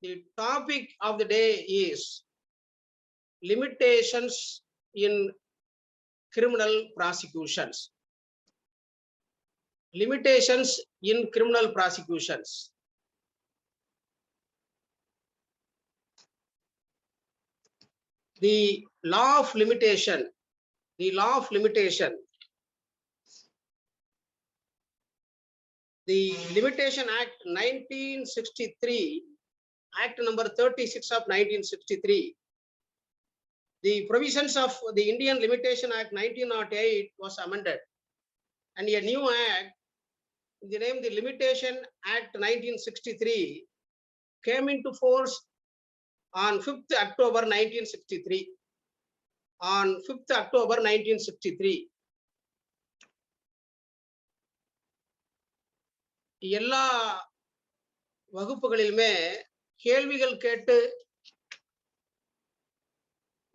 The topic of the day is limitations in criminal prosecutions. Limitations in criminal prosecutions. The law of limitation. The law of limitation. The Limitation Act 1963, Act number 36 of 1963. The provisions of the Indian Limitation Act 1908 was amended, and a new act, the name the Limitation Act 1963, came into force on 5th October 1963. On 5th October 1963. எல்லா வகுப்புகளிலுமே கேள்விகள் கேட்டு,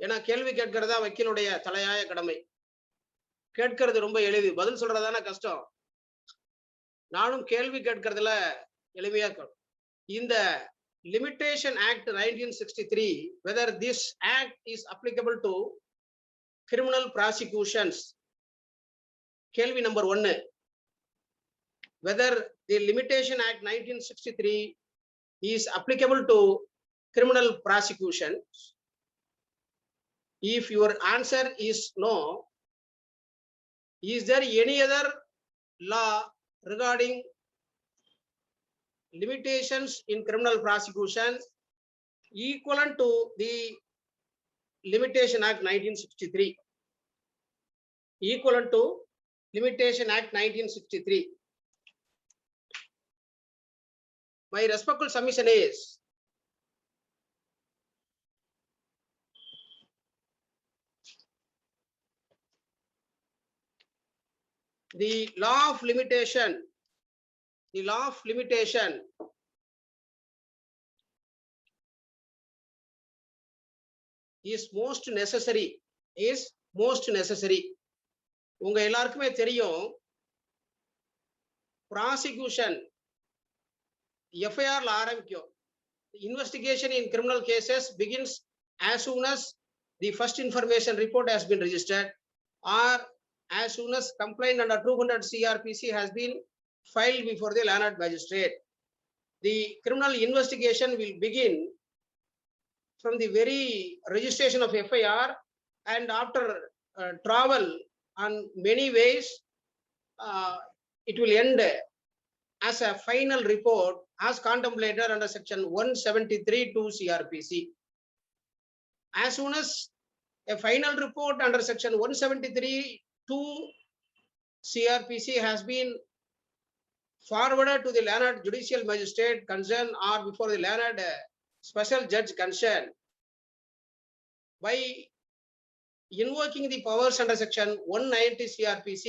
ஏன்னா கேள்வி கேட்கிறதா வக்கீலுடைய தலையாய கடமை. கேட்கிறது ரொம்ப எளிது, பதில் சொல்றதான கஷ்டம். நானும் கேள்வி கேட்கிறதுல எளிமையா இருக்கணும். இந்த Limitation Act 1963, whether this act is applicable to criminal prosecutions. கேள்வி number 1, whether the Limitation Act 1963 is applicable to criminal prosecution. If your answer is no, is there any other law regarding limitations in criminal prosecution equivalent to the Limitation Act 1963? Equivalent to Limitation Act 1963. My respectful submission is the law of limitation. The law of limitation is most necessary. Is most necessary. உங்க எல்லாருக்குமே தெரியும், prosecution FIR ஆரம்பிக்கும். Investigation in criminal cases begins as soon as the first information report has been registered, or as soon as complaint under 200 CRPC has been filed before the learned magistrate. The criminal investigation will begin from the very registration of FIR, and after travel on many ways, it will end as a final report as contemplated under section 173(2) CRPC. As soon as a final report under section 173(2) CRPC has been forwarded to the learned judicial magistrate concerned or before the learned special judge concerned, by invoking the powers under section 190 CRPC,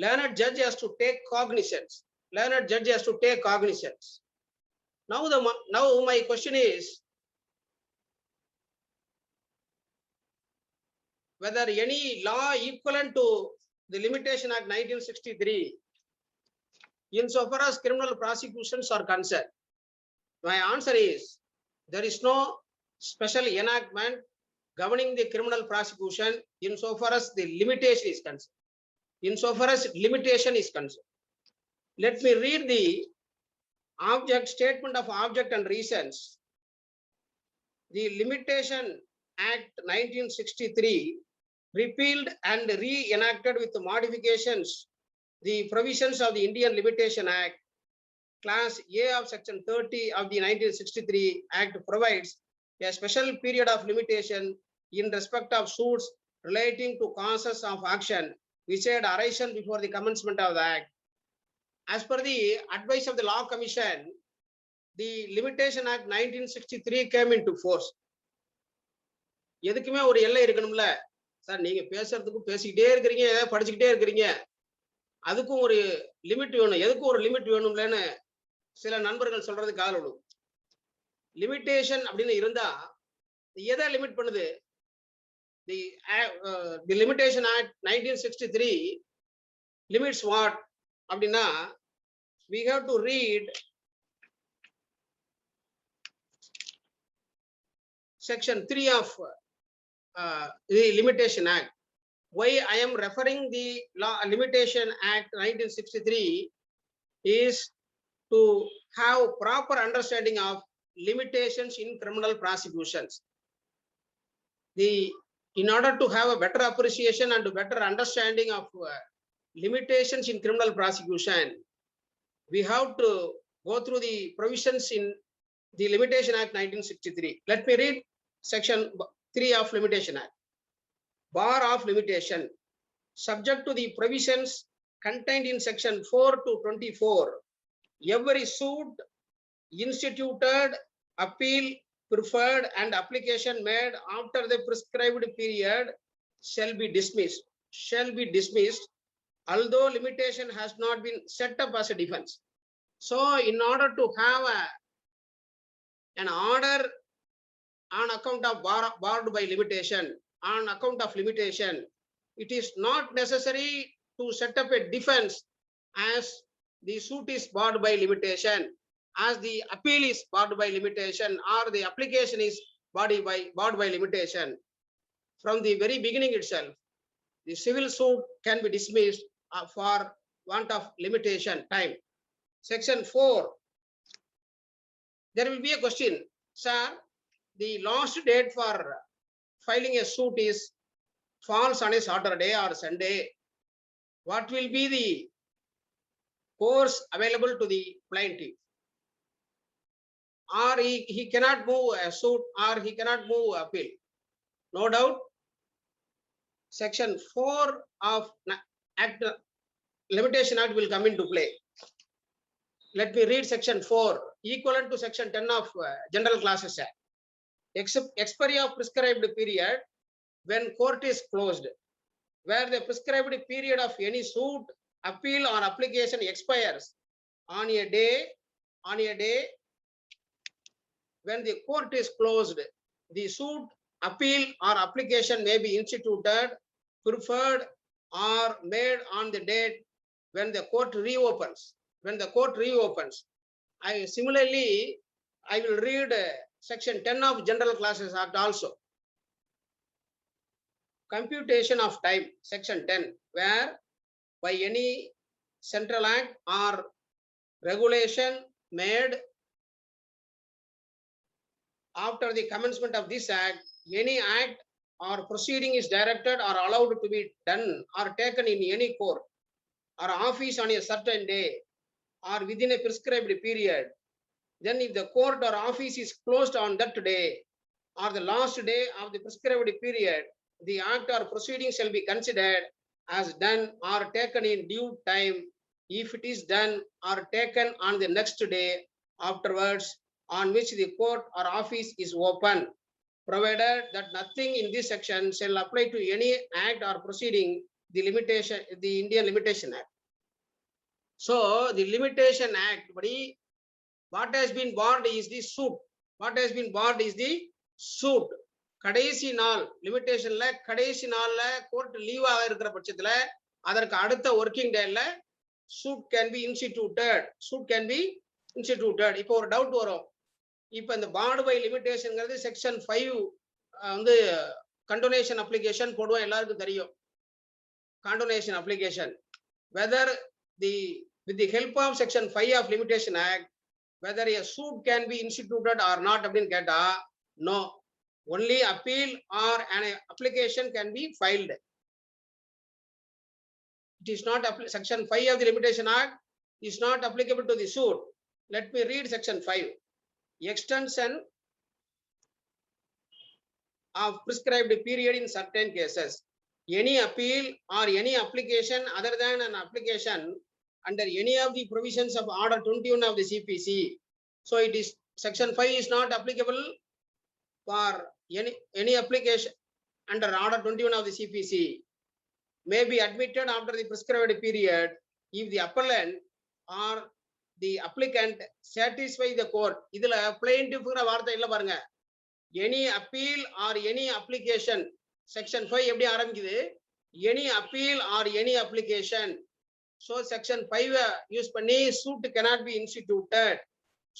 learned judge has to take cognizance. Learned judge has to take cognizance. Now my question is whether any law equivalent to the Limitation Act 1963 insofar as criminal prosecutions are concerned. My answer is there is no special enactment governing the criminal prosecution insofar as the limitation is concerned. Insofar as limitation is concerned. Let me read the object statement of object and reasons. The Limitation Act 1963 repealed and re-enacted with modifications the provisions of the Indian Limitation Act. Class A of section 30 of the 1963 Act provides a special period of limitation in respect of suits relating to causes of action which had arisen before the commencement of the Act. As per the advice of the Law Commission, the Limitation Act 1963 came into force. எதுக்குமே ஒரு எல்லை இருக்கணும்ல sir. நீங்க பேசுறதுக்கும் பேசிக்கிட்டே இருக்கிறீங்க, ஏதாவது படிச்சுக்கிட்டே இருக்கிறீங்க, அதுக்கும் ஒரு லிமிட் வேணும். எதுக்கும் ஒரு லிமிட் வேணும்லன்னு சில நண்பர்கள் சொல்றது காதல் விடும். லிமிட்டேஷன் அப்படின்னு இருந்தா எதை லிமிட் பண்ணுது? The Limitation Act 1963 limits what அப்படின்னா we have to read section 3 of the Limitation Act. Why I am referring the Law Limitation Act 1963 is to have proper understanding of limitations in criminal prosecutions. In order to have a better appreciation and better understanding of limitations in criminal prosecution, we have to go through the provisions in the Limitation Act 1963. Let me read section 3 of Limitation Act. Bar of limitation. Subject to the provisions contained in section 4 to 24, every suit instituted, appeal, preferred, and application made after the prescribed period shall be dismissed. Shall be dismissed, although limitation has not been set up as a defense. So, in order to have an order on account of barred by limitation, on account of limitation, it is not necessary to set up a defense as the suit is barred by limitation, as the appeal is barred by limitation, or the application is barred by limitation. From the very beginning itself, the civil suit can be dismissed for want of limitation time. Section 4, there will be a question, sir, the last date for filing a suit is falls on a Saturday or Sunday. What will be the course available to the plaintiff? Or he cannot move a suit, or he cannot move appeal. No doubt, section 4 of Act Limitation Act will come into play. Let me read section 4, equivalent to section 10 of General Classes Act. Expiry of prescribed period when court is closed, where the prescribed period of any suit, appeal, or application expires on a day when the court is closed, the suit, appeal, or application may be instituted, preferred, or made on the date when the court reopens. When the court reopens. Similarly, I will read section 10 of General Classes Act also. Computation of time, section 10, where by any central act or regulation made after the commencement of this act, any act or proceeding is directed or allowed to be done or taken in any court or office on a certain day or within a prescribed period, then if the court or office is closed on that day or the last day of the prescribed period, the act or proceeding shall be considered as done or taken in due time if it is done or taken on the next day afterwards on which the court or office is open, provided that nothing in this section shall apply to any act or proceeding the Indian Limitation Act. So the Limitation Act, buddy, what has been barred is the suit. What has been barred is the suit. கடைசி நாள் லிமிடேஷன்ல கடைசி நாள்ல court லீவா இருக்கிற பட்சத்துல அதற்கு அடுத்த working டேல சூட் கேன் பி இன்ஸ்டிடியூட்டட். இப்போ ஒரு டவுட் வரும். இப்போ இந்த பார்டு பை லிமிடேஷன்ங்கிறது செக்ஷன் 5 வந்து கண்டோனேஷன் அப்ளிகேஷன் போடுவோம், எல்லாருக்கும் தெரியும். Condonation application whether with the help of section 5 of Limitation Act, whether a suit can be instituted or not அப்படின்னு கேட்டா no, only appeal or an application can be filed. It is not section 5 of the Limitation Act is not applicable to the suit. Let me read section 5. Extension of prescribed period in certain cases. Any appeal or any application other than an application under any of the provisions of Order 21 of the CPC. So it is section 5 is not applicable for any application under Order 21 of the CPC. May be admitted after the prescribed period if the appellant or the applicant satisfy the court. இதுல plaintiff வார்த்தை இல்ல பாருங்க. Any appeal or any application. Section 5 எப்படி ஆரம்பிக்குது? Any appeal or any application. So section 5 use பண்ணி suit cannot be instituted.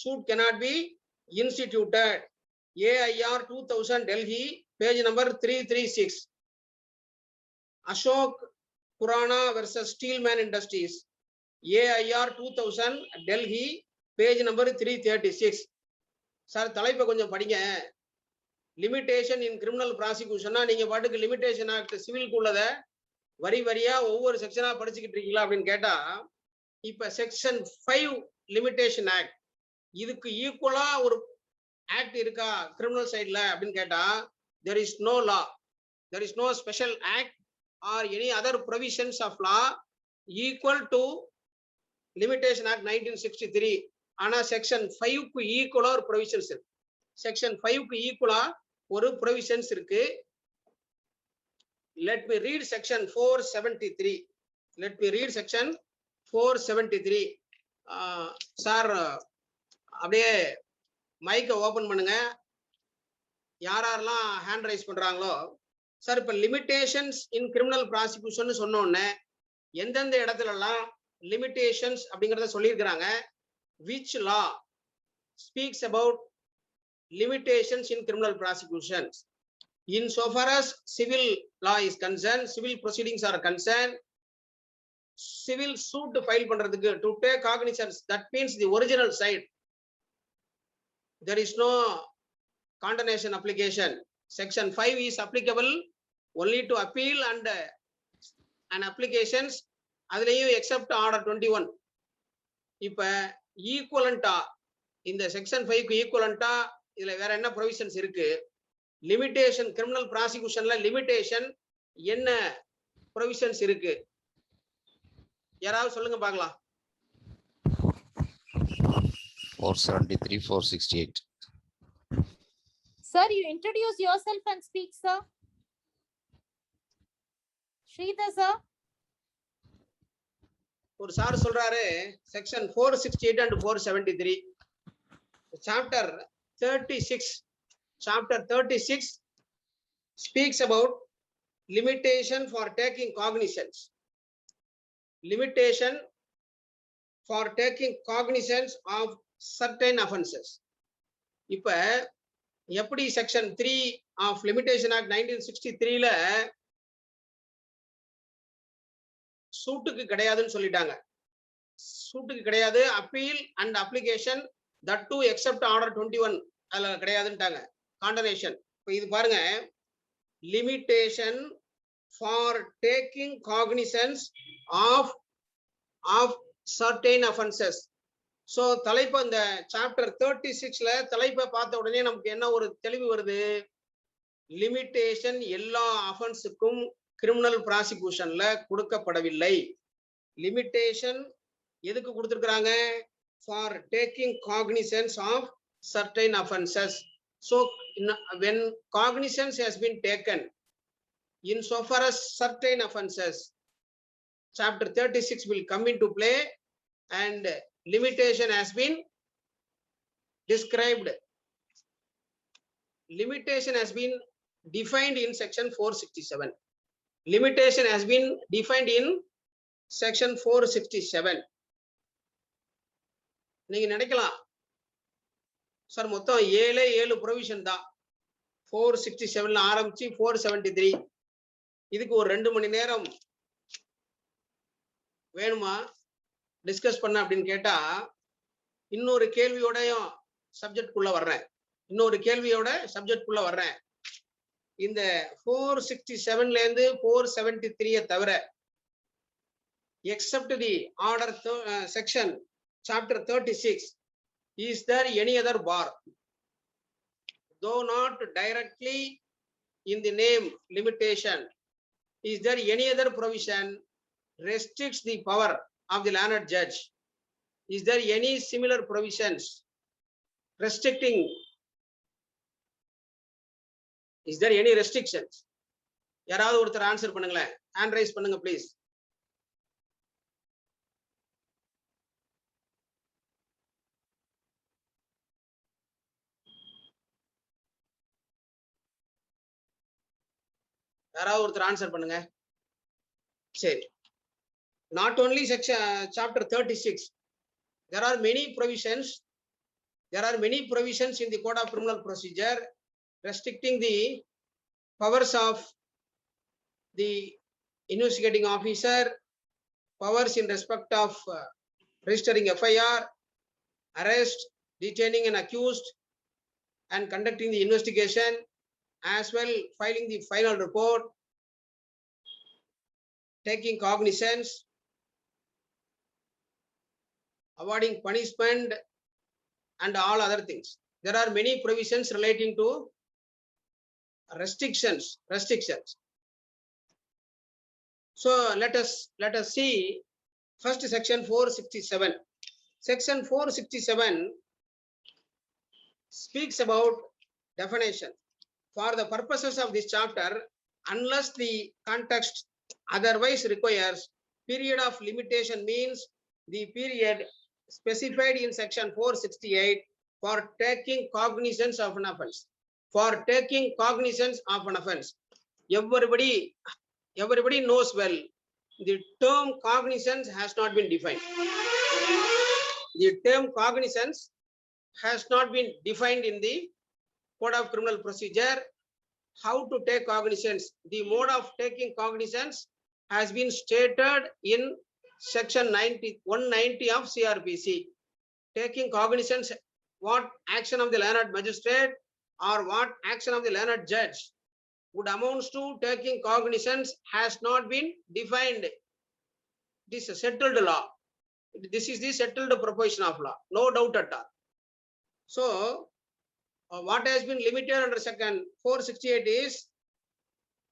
Suit cannot be instituted. AIR 2000 Delhi, page number 336. Ashok Khurana versus Steelman Industries, AIR 2000 Delhi, page number 336. Sir தலைப்பை கொஞ்சம் படிங்க. Limitation இன் criminal ப்ராசிக்யூஷன்னா நீங்க பாட்டுக்கு limitation act சிவிலுக்கு உள்ளத வரி வரியா ஒவ்வொரு செக்ஷனா படிச்சுக்கிட்டு இருக்கீங்களா அப்படின்னு கேட்டா, இப்ப செக்ஷன் 5 லிமிடேஷன் ஆக்ட், இதுக்கு ஈக்குவலா ஒரு ஆக்ட் இருக்கா கிரிமினல் சைட்ல அப்படின்னு கேட்டா, there is no law, there is no special act or any other provisions of law equal to limitation act 1963. ஆனா செக்ஷன் 5 க்கு ஈக்குவலா ஒரு ப்ரொவிஷன்ஸ் இருக்கு. செக்ஷன் 5 க்கு ஈக்குவலா ஒரு ப்ரொவிஷன்ஸ் இருக்கு. let me read section 473. let me read section 473. Sir அப்படியே மைக்கை ஓபன் பண்ணுங்க. யாரெல்லாம் ஹேண்ட் ரைஸ் பண்றாங்களோ. சார் இப்ப லிமிடேஷன்ஸ் இன் கிரிமினல் ப்ராசிக்யூஷன் சொன்ன உடனே எந்தெந்த இடத்துல எல்லாம் லிமிடேஷன்ஸ் அப்படிங்கறத சொல்லியிருக்கிறாங்க. which law speaks about limitations in criminal prosecutions? In so far as civil law is concerned, civil proceedings are concerned, civil suit file பண்றதுக்கு to take cognizance, that means the original side, there is no condemnation application. Section 5 is applicable only to appeal and applications, அதுலயும் except order 21. இப்ப ஈக்குவலண்டா இந்த section 5 க்கு ஈக்குவலண்டா இதுல வேற என்ன provisions இருக்கு? Limitation criminal ப்ராசிக்யூஷன்ல limitation என்ன ப்ரொவிஷன்ஸ் இருக்கு? யாராவது சொல்லுங்க பார்க்கலாம். 473, 468. Sir, you introduce yourself and speak, sir. Sridhar, sir. ஒரு சார் சொல்றாரு section 468 and 473, chapter 36 speaks about limitation for taking cognizance. Limitation for taking cognizance of certain offenses. இப்ப எப்படி செக்ஷன் 3 of limitation act 1963ல சூட்டுக்கு கிடையாதுன்னு சொல்லிட்டாங்க. சூட்டுக்கு கிடையாது, appeal and application, that too except order 21 அதுல கிடையாதுன்ட்டாங்க. காண்டனேஷன். இப்போ இது பாருங்க, limitation for taking cognizance of certain offences. So தலைப்பு இந்த சாப்டர் 36ல தலைப்பை பார்த்த உடனே நமக்கு என்ன ஒரு தெளிவு வருது? லிமிடேஷன் எல்லா அஃபென்ஸுக்கும் கிரிமினல் ப்ராசிக்யூஷன்ல கொடுக்கப்படவில்லை. லிமிடேஷன் எதுக்கு கொடுத்திருக்கிறாங்க? For taking cognizance of certain offenses. So when cognizance has been taken in so far as certain offenses, chapter 36 will come into play and limitation has been described. Limitation has been defined in section 467. Limitation has been defined in section 467. நீங்க நினைக்கலாம் sir மொத்தம் 7 provision தான் 467ல ஆரம்பிச்சு 473, இதுக்கு ஒரு 2 மணி நேரம் வேணுமா discuss பண்ண அப்படின்னு கேட்டா, இன்னொரு கேள்வியோடயும் சப்ஜெக்ட்குள்ள வர்றேன். இந்த 467ல இருந்து 473 தவிர except the order section chapter 36, is there any other bar, though not directly in the name limitation, is there any other provision restricts the power of the learned judge? Is there any similar provisions restricting? Is there any restrictions? யாராவது ஒருத்தர் answer பண்ணுங்களேன். Hand raise பண்ணுங்க please. யாராவது ஒருத்தர் answer பண்ணுங்க. சரி, not only section chapter 36, there are many provisions There are many provisions in the Code of Criminal Procedure restricting the powers of the investigating officer, powers in respect of registering FIR, arrest, detaining an accused, and conducting the investigation, as well filing the final report, taking cognizance, awarding punishment, and all other things. There are many provisions relating to restrictions. So let us see first section 467. Section 467 speaks about definition. For the purposes of this chapter, unless the context otherwise requires, period of limitation means the period specified in section 468 for taking cognizance of an offense. For taking cognizance of an offense. Everybody knows well, the term cognizance has not been defined. The term cognizance has not been defined in the Code of Criminal Procedure. How to take cognizance? The mode of taking cognizance has been stated in section 190 of CRPC. Taking cognizance, what action of the learned magistrate or what action of the learned judge would amounts to taking cognizance has not been defined. This is a settled law. This is the settled proposition of law, no doubt at all. So, what has been limited under section 468 is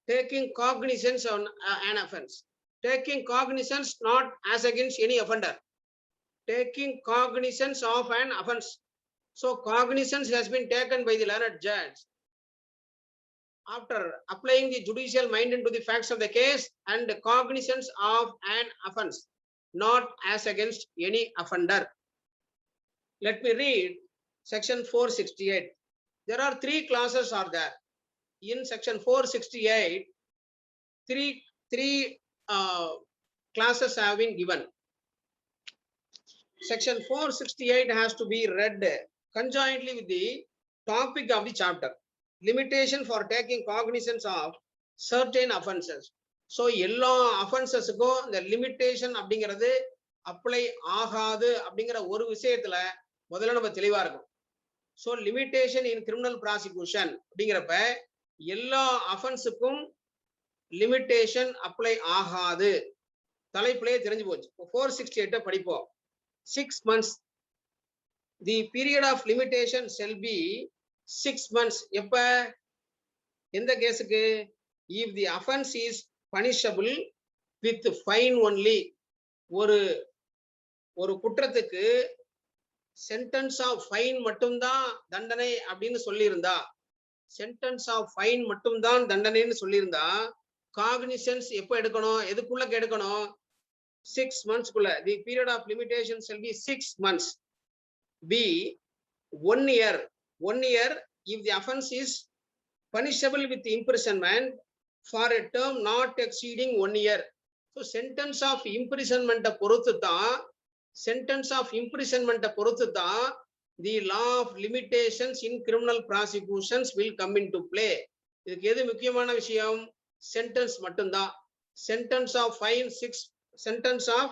taking cognizance on an offense. Taking cognizance not as against any offender. Taking cognizance of an offense. So, cognizance has been taken by the learned judge after applying the judicial mind into the facts of the case and cognizance of an offense, not as against any offender. Let me read section 468. There are three clauses are there. In section 468, three classes have been given. Section 468 has to be read conjointly with the topic of the chapter. Limitation for taking cognizance of certain offenses. So, எல்லா offensesக்கும் the limitation அப்படிங்கிறது apply ஆகாது அப்படிங்கிற ஒரு விஷயத்துல முதல்ல நம்ம தெளிவா இருக்கும். So, limitation in criminal prosecution அப்படிங்கிறப்ப எல்லா offenseக்கும் limitation apply ஆகாது. தலைப்பிலே தெரிஞ்சு போச்சு. 468 படிப்போம். 6 months. The period of limitation shall be 6 months. எப்ப எந்த கேஸுக்கு? If the offense is punishable with fine only. ஒரு குற்றத்துக்கு சென்டென்ஸ் ஆஃப் ஃபைன் மட்டும்தான் தண்டனை அப்படின்னு சொல்லியிருந்தா, சென்டென்ஸ் ஆஃப் ஃபைன் மட்டும்தான் தண்டனைன்னு சொல்லியிருந்தா, காக்னிசன்ஸ் எப்ப எடுக்கணும்? எதுக்குள்ள எடுக்கணும்? 6 monthsக்குள்ள. The period of limitation shall be 6 months. B, 1 year. 1 year if the offense is punishable with imprisonment for a term not exceeding 1 year. So sentence of imprisonment பொறுத்து தான், sentence of imprisonment பொறுத்து தான் the law of limitations in criminal prosecutions will come into play. இதுக்கு எது முக்கியமான விஷயம்? sentence மட்டும்தான். sentence of fine 6, sentence of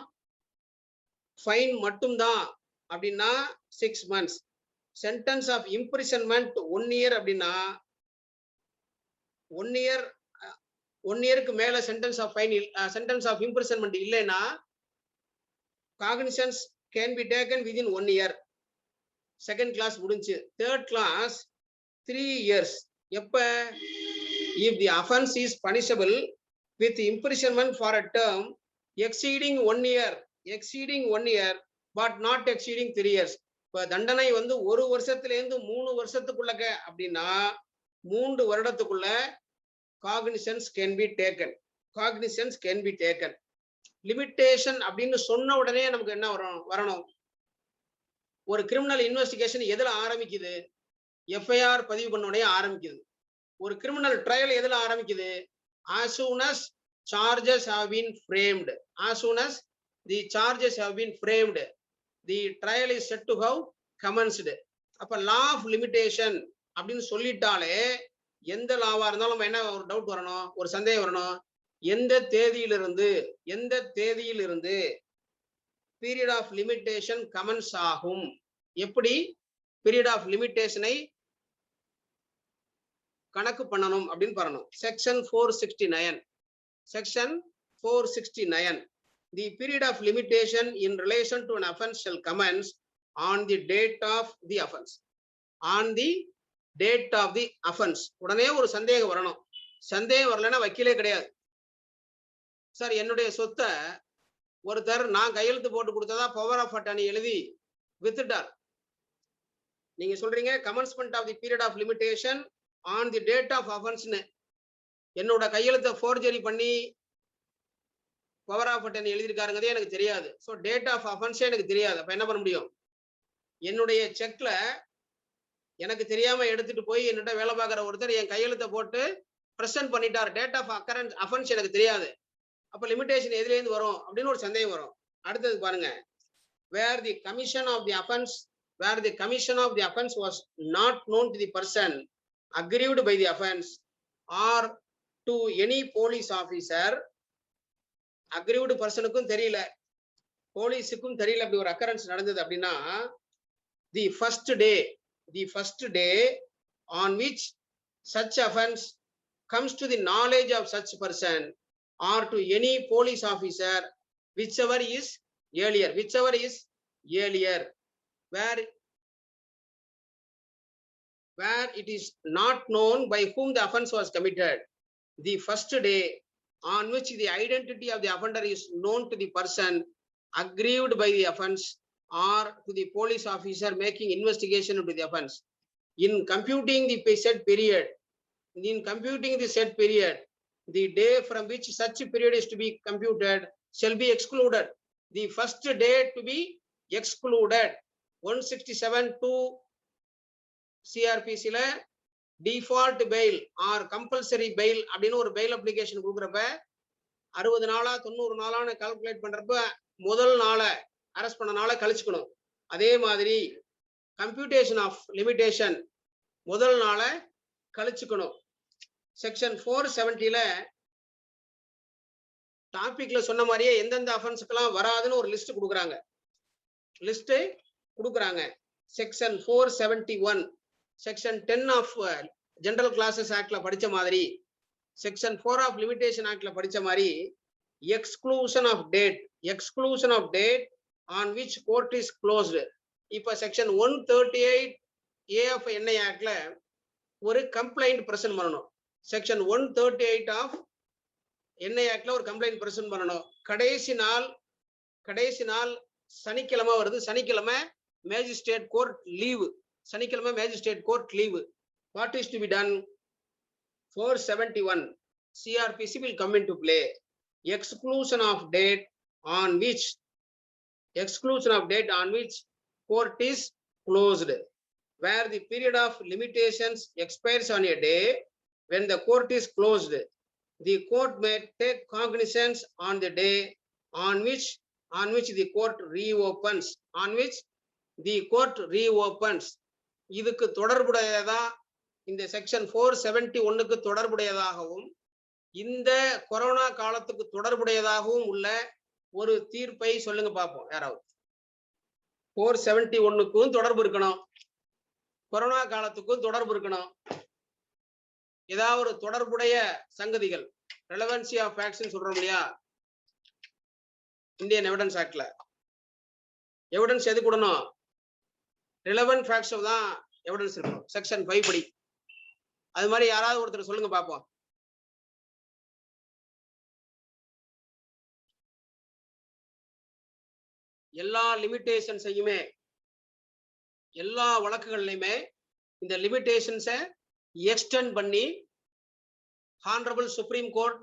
fine மட்டும்தான் அப்படின்னா 6 months. sentence of imprisonment 1 year அப்படின்னா 1 yearக்கு மேல sentence of fine, sentence of imprisonment இல்லைன்னா cognizance can be taken within 1 year. Second class முடிஞ்சு. Third class 3 years. எப்ப? If the offense is punishable with imprisonment for a term exceeding 1 year, exceeding 1 year but not exceeding 3 years. இப்ப தண்டனை வந்து 1 வருஷத்துல இருந்து 3 வருஷத்துக்குள்ள அப்படின்னா 3 வருடத்துக்குள்ள cognizance can be taken. Cognizance can be taken. Limitation அப்படின்னு சொன்ன உடனே நமக்கு என்ன வரணும்? ஒரு கிரிமினல் இன்வெஸ்டிகேஷன் எதுல ஆரம்பிக்குது? எஃப்ஐஆர் பதிவு பண்ண உடனே ஆரம்பிக்குது. ஒரு கிரிமினல் ட்ரையல் எதுல ஆரம்பிக்குது? as soon as charges have been framed. As soon as the charges have been framed, the trial is set to have commenced. அப்ப லா ஆஃப் லிமிடேஷன் அப்படின்னு சொல்லிட்டாலே எந்த லாவா இருந்தாலும் நம்ம என்ன ஒரு டவுட் வரணும், ஒரு சந்தேகம் வரணும். எந்த தேதியிலிருந்து பீரியட் ஆஃப் லிமிடேஷன் கமென்ஸ் ஆகும்? எப்படி பீரியட் ஆஃப் லிமிடேஷனை கணக்கு பண்ணணும் அப்படின்னு பாருங்க. Section 469. Section 469. The period of limitation in relation to an offence shall commence on the date of the offence. On the date of the offence. உடனே ஒரு சந்தேகம் வரணும். சந்தேகம் வரலன்னா வக்கீலே கிடையாது. சார் என்னுடைய சொத்தை ஒருத்தர் நான் கையெழுத்து போட்டு கொடுத்ததா பவர் ஆஃப் அட்டர்னி எழுதி வித்துட்டார். நீங்க சொல்றீங்க commencement of the period of limitation on the date of அஃபென்ஸ்னு. என்னோட கையெழுத்தை ஃபோர்ஜரி பண்ணி பவர் ஆஃப் அட்டர்னி எழுதியிருக்காருங்கிறதே எனக்கு தெரியாது. ஸோ டேட் ஆஃப் அஃபென்ஸே எனக்கு தெரியாது. அப்ப என்ன பண்ண முடியும்? என்னுடைய செக்ல எனக்கு தெரியாம எடுத்துட்டு போய் என்னட்ட வேலை பார்க்குற ஒருத்தர் என் கையெழுத்தை போட்டு பிரசன்ட் பண்ணிட்டார். டேட் ஆஃப் அஃபென்ஸ் எனக்கு தெரியாது. அப்ப லிமிடேஷன் எதுலேருந்து வரும் அப்படின்னு ஒரு சந்தேகம் வரும். அடுத்தது பாருங்க. where the commission of the offence was not known to the person aggrieved by the offence or to any police officer. aggrieved personுக்கும் தெரியல, போலீஸுக்கும் தெரியல அப்படி ஒரு occurrence நடந்தது அப்படின்னா the first day on which such offence comes to the knowledge of such person or to any police officer, whichever is earlier, where it is not known by whom the offence was committed, the first day on which the identity of the offender is known to the person aggrieved by the offence or to the police officer making investigation into the offence. In computing the said period, the day from which such period is to be computed shall be excluded. The first day to be excluded. 167(2) CRPC ல default bail or compulsory bail அப்படின்னு ஒரு bail application கொடுக்குறப்ப 60 நாளா 90 நாளான்னு calculate பண்றப்ப முதல் நாளை arrest பண்ண நாளை கழிச்சுக்கணும். அதே மாதிரி கம்ப்யூட்டேஷன் ஆஃப் லிமிடேஷன் முதல் நாளை கழிச்சுக்கணும். செக்ஷன் 470ல டாபிக்ல சொன்ன மாதிரியே எந்தெந்த அஃபென்ஸ்க்கெல்லாம் வராதுன்னு ஒரு லிஸ்ட் கொடுக்குறாங்க. Section 471 section 10 of general clauses ஆக்ட்ல படிச்ச மாதிரி, செக்ஷன் 4 ஆஃப் லிமிடேஷன் ஆக்ட்ல படிச்ச மாதிரி exclusion of date on which court is closed. இப்ப செக்ஷன் 138A ஆஃப் NI ஆக்ட்ல ஒரு கம்ப்ளைண்ட் பிரசன்ட் பண்ணணும். செக்ஷன் 138 ஆஃப் NI ஆக்ட்ல ஒரு கம்ப்ளைண்ட் பிரசன்ட் பண்ணணும். கடைசி நாள் சனிக்கிழமை வருது. சனிக்கிழமை magistrate court leave. What is to be done? 471 CRPC will come into play. Exclusion of date on which court is closed, where the period of limitations expires on a day when the court is closed. The court may take cognizance on the day on which the court reopens. இதுக்கு தொடர்புடையதா இந்த section 471க்கு தொடர்புடையதாகவும் இந்த corona காலத்துக்கு தொடர்புடையதாகவும் உள்ள ஒரு தீர்ப்பை சொல்லுங்க பார்ப்போம். யாராவது 471க்கும் தொடர்பு இருக்கணும், கொரோனா காலத்துக்கும் தொடர்பு இருக்கணும். ஏதாவது ஒரு தொடர்புடைய சங்கதிகள், ரெலவன்சி ஆஃப் ஃபேக்ட்ஸ் சொல்றோம் இல்லையா இந்தியன் எவிடன்ஸ் ஆக்ட்ல. எவிடன்ஸ் எது கூடணும்? ரிலவென்ட் ஃபேக்ட்ஸ் தான் எவிடன்ஸ் இருக்கணும் செக்ஷன் 5 படி. அது மாதிரி யாராவது ஒருத்தர் சொல்லுங்க பார்ப்போம். எல்லா லிமிடேஷன்ஸையுமே எல்லா வழக்குகள்லையுமே இந்த லிமிடேஷன்ஸை எக்ஸ்டெண்ட் பண்ணி ஹானரபிள் சுப்ரீம் கோர்ட்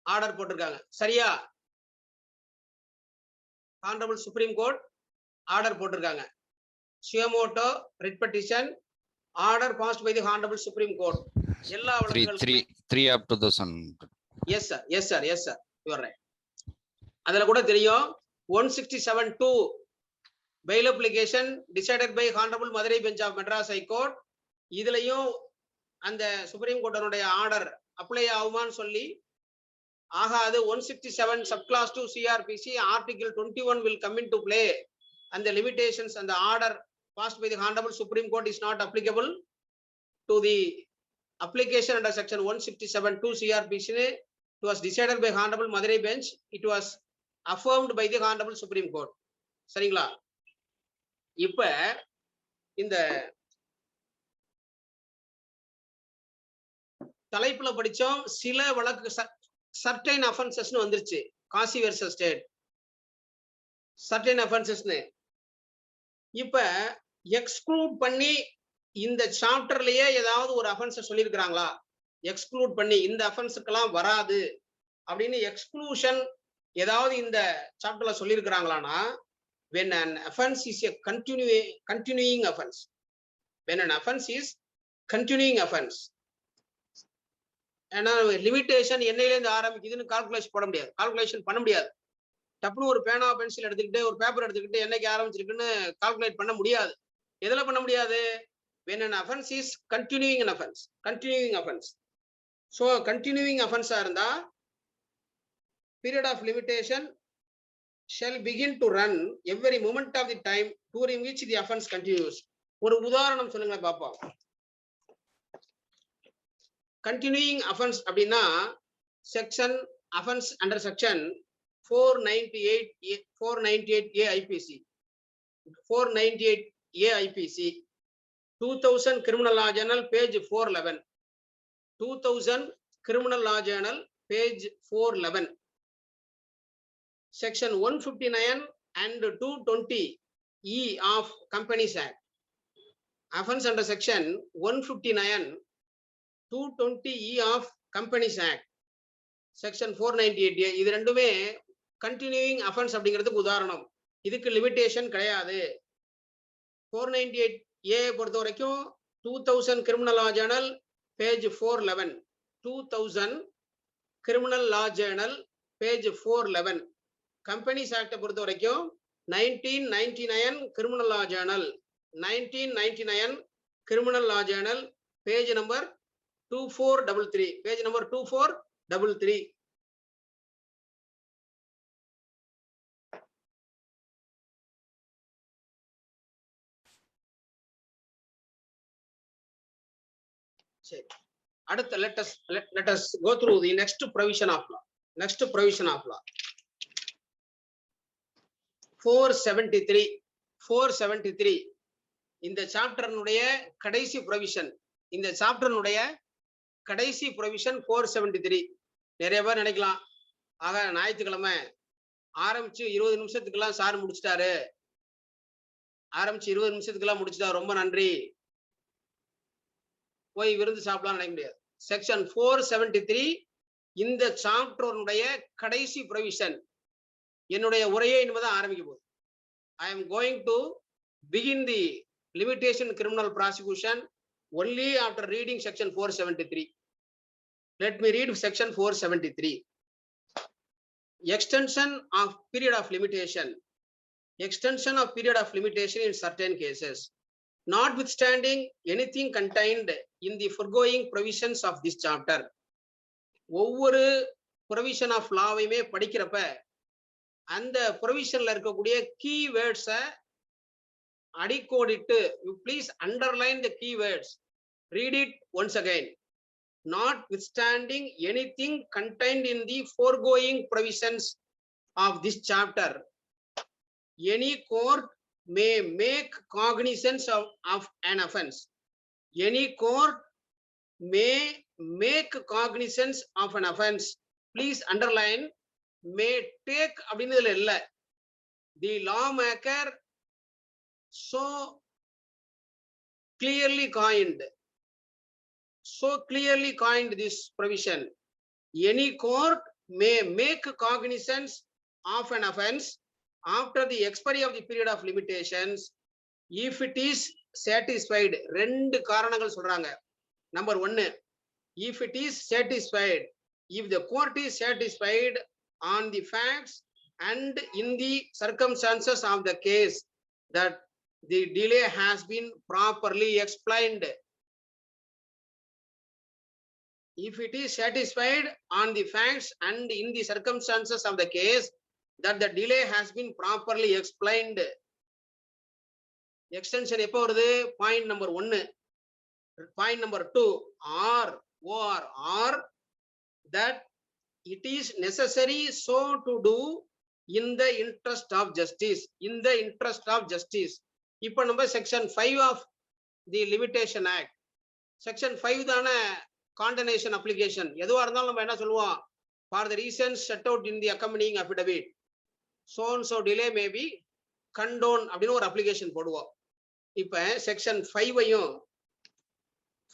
ஆர்டர் போட்டிருக்காங்க. சரியா? ஹானரபிள் சுப்ரீம் கோர்ட் ஆர்டர் போட்டிருக்காங்க. Suo motu writ petition order passed by the honourable supreme court. எல்லா வழக்குகளும் 3 up to 2000. Yes sir you are right. அதுல கூட தெரியும் 167(2) bail application decided by Honorable Madurai Bench of Madras High Court. இதுலயும் அந்த supreme கோர்ட்டனுடைய order apply ஆகுமான்னு சொல்லி ஆகாது. 167 subclass 2 CRPC article 21 will come into play and the limitations and the order passed by the Honorable Supreme Court is not applicable to the application under section 167 2 CRPC. It was decided by Honorable Madurai Bench. It was affirmed by the Honorable Supreme Court. சரிங்களா? இப்ப இந்த தலைப்புல படிச்சோம், சில வழக்கு certain அஃபென்சஸ்னு வந்துருச்சு. Kasi versus state certain அஃபென்சஸ்னு. இப்ப எக்ஸ்க்ளூட் பண்ணி இந்த சாப்டர்லயே ஏதாவது ஒரு அஃபென்ஸ் சொல்லியிருக்கிறாங்களா? எக்ஸ்க்ளூட் பண்ணி இந்த அஃபென்ஸுக்கெல்லாம் வராது அப்படின்னு எக்ஸ்க்ளூஷன் ஏதாவது இந்த சாப்டர்ல சொல்லியிருக்கிறாங்களான்னா, when an offense is a continuing offense, when an offense is continuing offense, ஏன்னா லிமிட்டேஷன் என்னையில இருந்து ஆரம்பிக்குதுன்னு கால்குலேஷன் பண்ண முடியாது. டப்புனு ஒரு பேனா பென்சில் எடுத்துக்கிட்டு ஒரு பேப்பர் எடுத்துக்கிட்டு என்னைக்கு ஆரம்பிச்சிருக்குன்னு கால்குலேட் பண்ண முடியாது. எதுல பண்ண முடியாது? when an offense is continuing offense. So continuing offense இருந்தா period of limitation shall begin to run every moment of the time during which the offense continues. ஒரு உதாரணம் சொல்லுங்க பாப்போம். continuing offense அப்படின்னா section offense under section 498A IPC 498A IPC 2000 criminal law journal page 411 2000 criminal law journal page 411 section 159 and 220E of Companies Act. Offense under section 159 220E of Companies Act section 498A. இது ரெண்டுமே continuing offense அப்படிங்கிறதுக்கு உதாரணம். இதுக்கு limitation கிடையாது. 498A பொறுத்த வரைக்கும் 2000 criminal law journal page 411 2000 criminal law journal page 411. Companies Act பொறுத்த வரைக்கும் 1999 criminal law journal 1999 criminal law journal page number 2433 page number 2433. சரி, அடுத்த let us go through the next provision of law. 473 இந்த சாப்டர்னுடைய கடைசி provision. 473. நிறைய பேர் நினைக்கலாம், ஆக ஞாயிற்றுக்கிழமை ஆரம்பிச்சு 20 நிமிஷத்துக்கெல்லாம் சார் முடிச்சிட்டாரு, ரொம்ப நன்றி, போய் விருந்து சாப்பிடலாம் நினைக்க முடியாது. செக்ஷன் 473 இந்த சாப்டருடைய கடைசி ப்ரொவிஷன். என்னுடைய உரையை இனிமேதான் ஆரம்பிக்க போகுது. I am going to begin the limitation criminal prosecution only after reading section 473. Let me read section 473. Extension of period of limitation. Extension of period of limitation in certain cases. Notwithstanding anything contained in the foregoing provisions of this chapter. ஒவ்வொரு provision of lawவையுமே படிக்கிறப்ப அந்த provisionல இருக்கக்கூடிய keywords-ஐ அடிக்கோடிட்டு, you please underline the keywords. Read it once again. Notwithstanding anything contained in the foregoing provisions of this chapter, any court may make cognizance of an offense. Any court may make cognizance of an offense. Please underline may take அப்படின்றதுல இல்ல. The lawmaker so clearly coined this provision. Any court may make cognizance of an offense after the expiry of the period of limitations if it is satisfied. ரெண்டு காரணங்கள் சொல்றாங்க. Number 1, if it is satisfied, if the court is satisfied on the facts and in the circumstances of the case that the delay has been properly explained. If it is satisfied on the facts and in the circumstances of the case that the delay has been properly explained. Extension எப்போ வருது? Point number 1. Point number 2, or that it is necessary so to do in the interest of justice. In the interest of justice. இப்போ நம்ம section 5 of the Limitation Act. Section 5 தான condonation application. எதுவா இருந்தாலும் நம்ம என்ன சொல்லுவோம்? For the reasons set out in the accompanying affidavit, so and so delay may be condoned அப்படின்னு ஒரு application போடுவோம். இப்ப section 5ஐயும்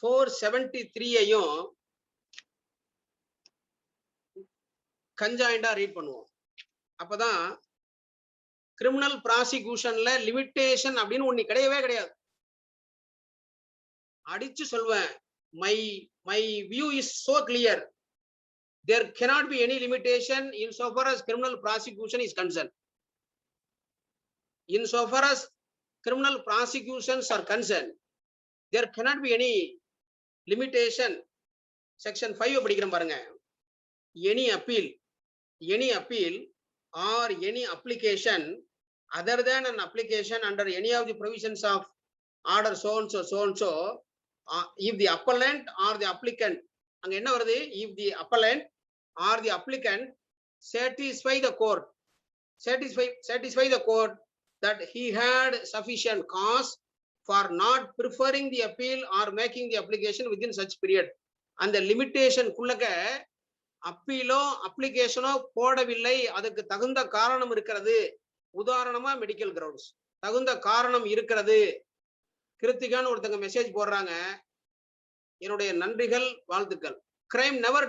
473ஐயும் கஞ்சாயிண்டா ரீட் பண்ணுவோம். அப்பதான் கிரிமினல் ப்ராசிக்யூஷன்ல லிமிட்டேஷன் அப்படின்னு ஒண்ணு கிடையவே கிடையாது. அடிச்சு சொல்வேன், my view is so clear. There cannot be any limitation insofar as criminal prosecution is concerned. Insofar as criminal prosecutions are concerned, there cannot be any limitation. Section 5 படிக்கிறோம் பாருங்க. Any appeal or any application other than an application under any of the provisions of order so and so, if the appellant or the applicant, அங்க என்ன வருது? If the appellant or the applicant satisfy the court that he had sufficient cause for not preferring the appeal or making the application within such period. அந்த limitation குள்ளக்க அப்பீலோ அப்ளிகேஷனோ போடவில்லை, அதுக்கு தகுந்த காரணம் இருக்கிறது. உதாரணமா மெடிக்கல் கிரவுண்ட்ஸ், தகுந்த காரணம் இருக்கிறது. கிருத்திகான்னு ஒருத்தங்க மெசேஜ் போடுறாங்க, என்னுடைய நன்றிகள் வாழ்த்துக்கள். Crime never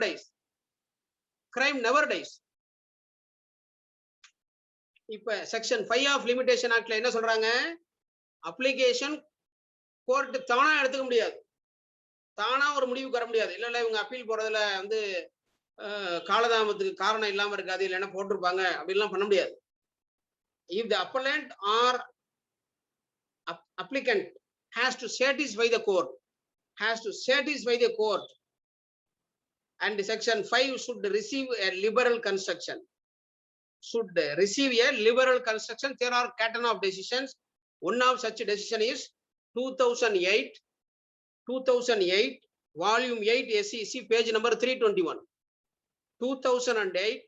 dies. இப்ப செக்ஷன் 5 ஆஃப் லிமிடேஷன் ஆக்ட்ல என்ன சொல்றாங்க? அப்ளிகேஷன் கோர்ட் தானா எடுத்துக்க முடியாது, தானா ஒரு முடிவுக்கு வர முடியாது. இல்ல இவங்க அப்பீல் போறதுல வந்து காலதாமத்துக்கு காரணம் இல்லாம இருக்காது, இல்லைன்னா போட்டிருப்பாங்க, அப்படிலாம் பண்ண முடியாது. If the appellant or applicant has to satisfy the court, and section 5 should receive a liberal construction. There are category of decisions. One of such decision is 2008 volume 8 SEC page number 321. 2008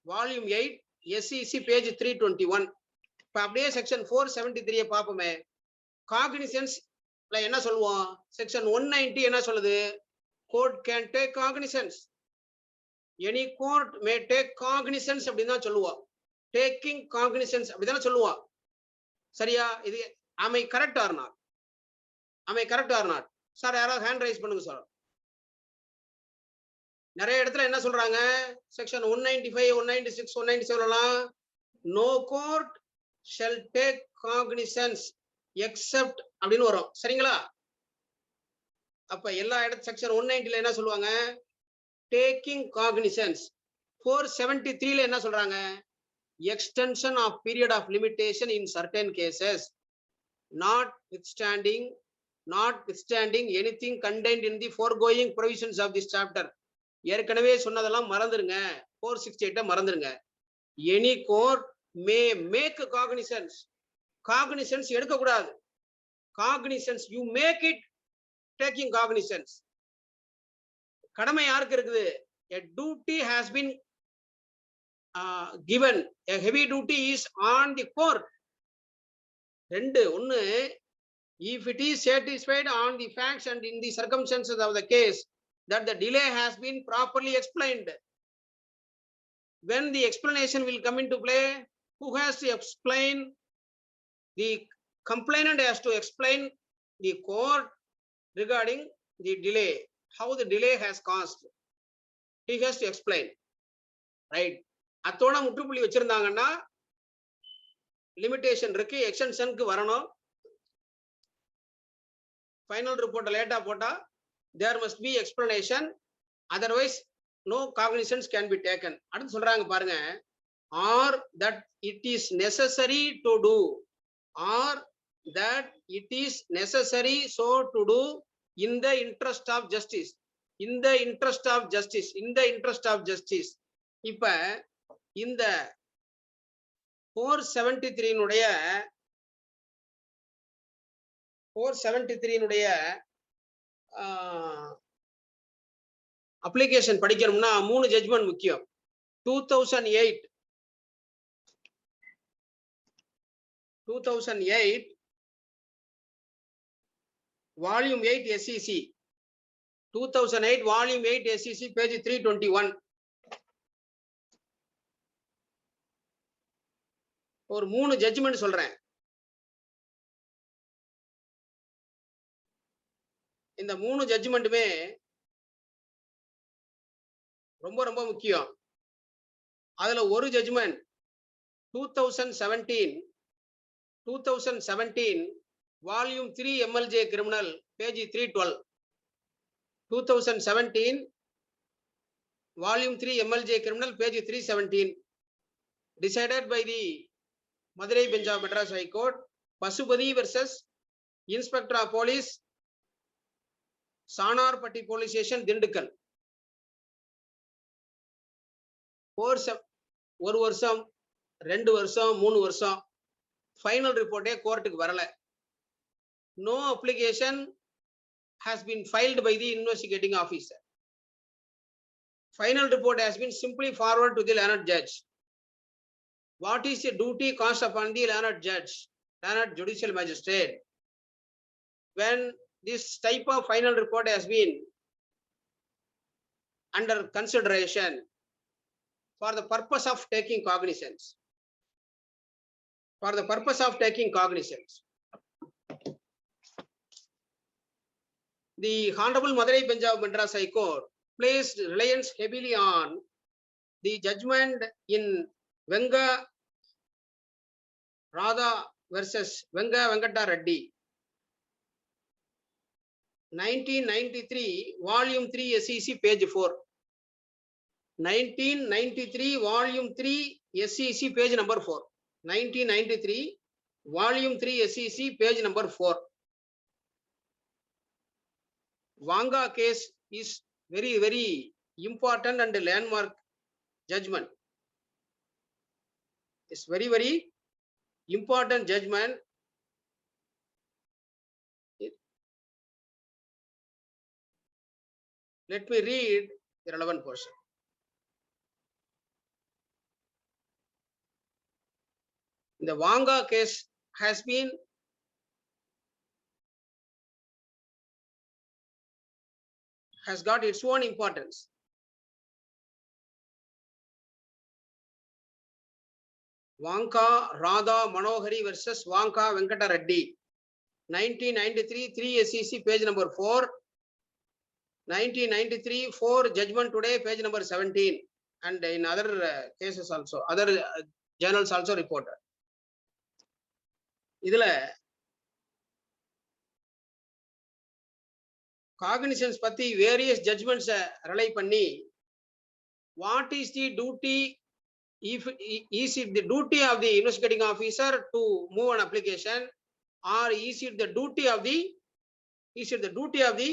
volume 8 SEC page 321. இப்ப அப்படியே section 473 பாப்போமே. காக்னிசன்ஸ்ல என்ன சொல்லுவோம்? Section 190 என்ன சொல்லுது? Court can take cognisance. Any court may take cognisance அப்படின்னு தான் சொல்லுவோம். Taking cognisance அப்படிதானே சொல்லுவோம். சரியா? இது am I correct or not? Sir யாராவது ஹேண்ட் ரைஸ் பண்ணுங்க சார். நிறைய இடத்துல என்ன சொல்றாங்க? செக்ஷன் 195, 196, 197 எல்லாம் no court shall take cognizance except அப்படின்னு வரும். சரிங்களா? அப்ப எல்லா இடத்துல செக்ஷன் 190ல என்ன சொல்லுவாங்க? Taking cognisance. 473ல என்ன சொல்றாங்க? Extension of period of limitation in certain cases, notwithstanding anything contained in the foregoing provisions of this chapter. ஏற்கனவே சொன்னதெல்லாம் மறந்துருங்க. 468 மறந்துருங்க. Any court may make cognizance எடுக்க கூடாது. Cognizance you make it taking cognizance. கடமை யாருக்கு இருக்குது? a duty has been given, a heavy duty is on the court. ஒன்னு, if it is satisfied on the facts and in the circumstances of the case that the delay has been properly explained. When the explanation will come into play, who has to explain? The complainant has to explain the court regarding the delay, how the delay has caused. He has to explain, right? அத்தோட முற்றுப்புள்ளி வச்சிருந்தாங்கன்னா limitation இருக்கு, எக்ஸ்டென்ஷனுக்கு வரணும். Final report லேட்டா போட்டா there must be explanation, otherwise no cognizance can be taken. அடுத்து சொல்றாங்க பாருங்க, or that it is necessary to do, or that it is necessary so to do in the interest of justice. In the interest of justice. In the interest of justice. இப்ப இந்த 473 னுடைய 473 னுடைய application படிக்கணும்னா 3 judgement முக்கியம். 2008 Volume 8 SEC 2008 Volume 8 SEC page 321 ஒரு 3 judgement சொல்றேன். இந்த 3 ஜட்ஜ்மெண்ட்டுமே ரொம்ப ரொம்ப முக்கியம். அதுல ஒரு judgement 2017 Volume 3 MLJ Criminal page 312. 2017 Volume 3 MLJ Criminal page 317. Decided by the Madurai Bench of Madras High Court. Pasupati versus Inspector of Police, Sanarpatti Police Station, Dindigul. 1 வருஷம் 2 வருஷம் 3 வருஷம் ஃபைனல் ரிப்போர்ட்டே கோர்ட்டுக்கு வரல. No application has been filed by the investigating officer. Final report has been simply forwarded to the learned judge. What is the duty cast upon the learned judge, learned judicial magistrate, when this type of final report has been under consideration for the purpose of taking cognizance? For the purpose of taking cognizance. The Honorable Madurai Bench of Madras High Court placed reliance heavily on the judgment in Venga Radha versus Venga Venkata Reddy, 1993, Volume 3 SEC, page 4. 1993, Volume 3 SEC, page number 4. 1993, Volume 3 SEC, page number 4. Wanga case is very, very important and landmark judgment. It's very, very important judgment. Let me read the relevant portion. The Wanga case has got its own importance. Wanka Radha Manohari versus Wanka Venkata Reddy, 1993, 3 SEC, page number 4. 1993, 4 judgment today, page number 17, and in other cases also, other journals also reported. இதுல cognizance பத்தி various judgments rely பண்ணி, what is the duty, is it the duty of the investigating officer to move an application, or is it the duty of the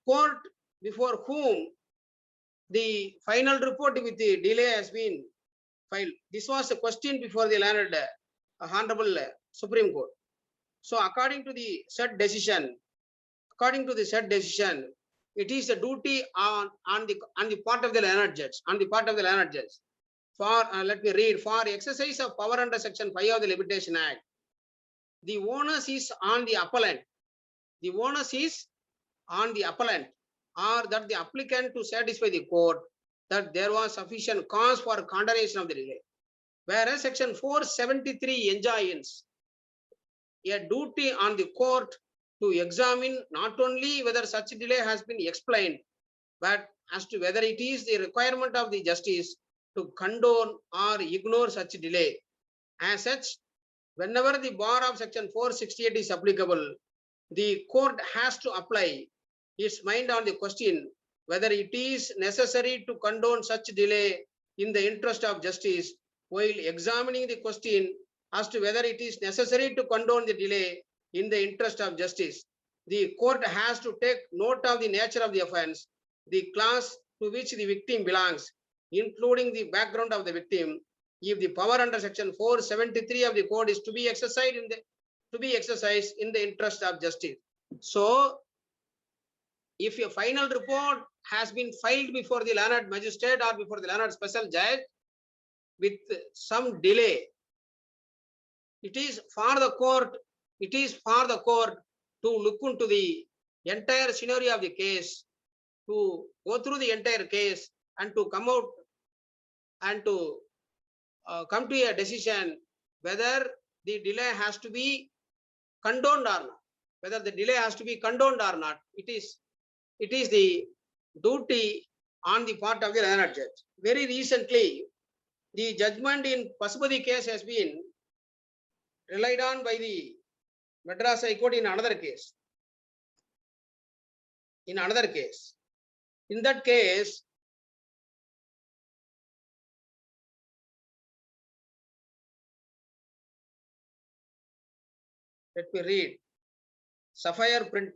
court before whom the final report with the delay has been filed? This was a question before the learned Honorable Supreme Court. So according to the said decision, it is a duty on the part of the learned judge, For let me read. For exercise of power under Section 5 of the Limitation Act, the onus is on the appellant. The onus is on the appellant, or that the applicant to satisfy the court that there was sufficient cause for condonation of the delay. Whereas Section 473 enjoins a duty on the court to examine not only whether such delay has been explained, but as to whether it is the requirement of the justice to condone or ignore such delay. As such, whenever the bar of Section 468 is applicable, the court has to apply its mind on the question whether it is necessary to condone such delay in the interest of justice while examining the question as to whether it is necessary to condone the delay in the interest of justice. The court has to take note of the nature of the offense, the class to which the victim belongs, including the background of the victim. If the power under section 473 of the code is to be exercised in the interest of justice. So, if a final report has been filed before the learned magistrate or before the learned special judge with some delay, it is for the court to look into the entire scenario of the case, to go through the entire case and to come out and to come to a decision whether the delay has to be condoned or not. Whether the delay has to be condoned or not, it is the duty on the part of the learned judge. Very recently, the judgment in Pasupati case has been relied on by the Madras High Court in another case. In that case, let me read. Sapphire print.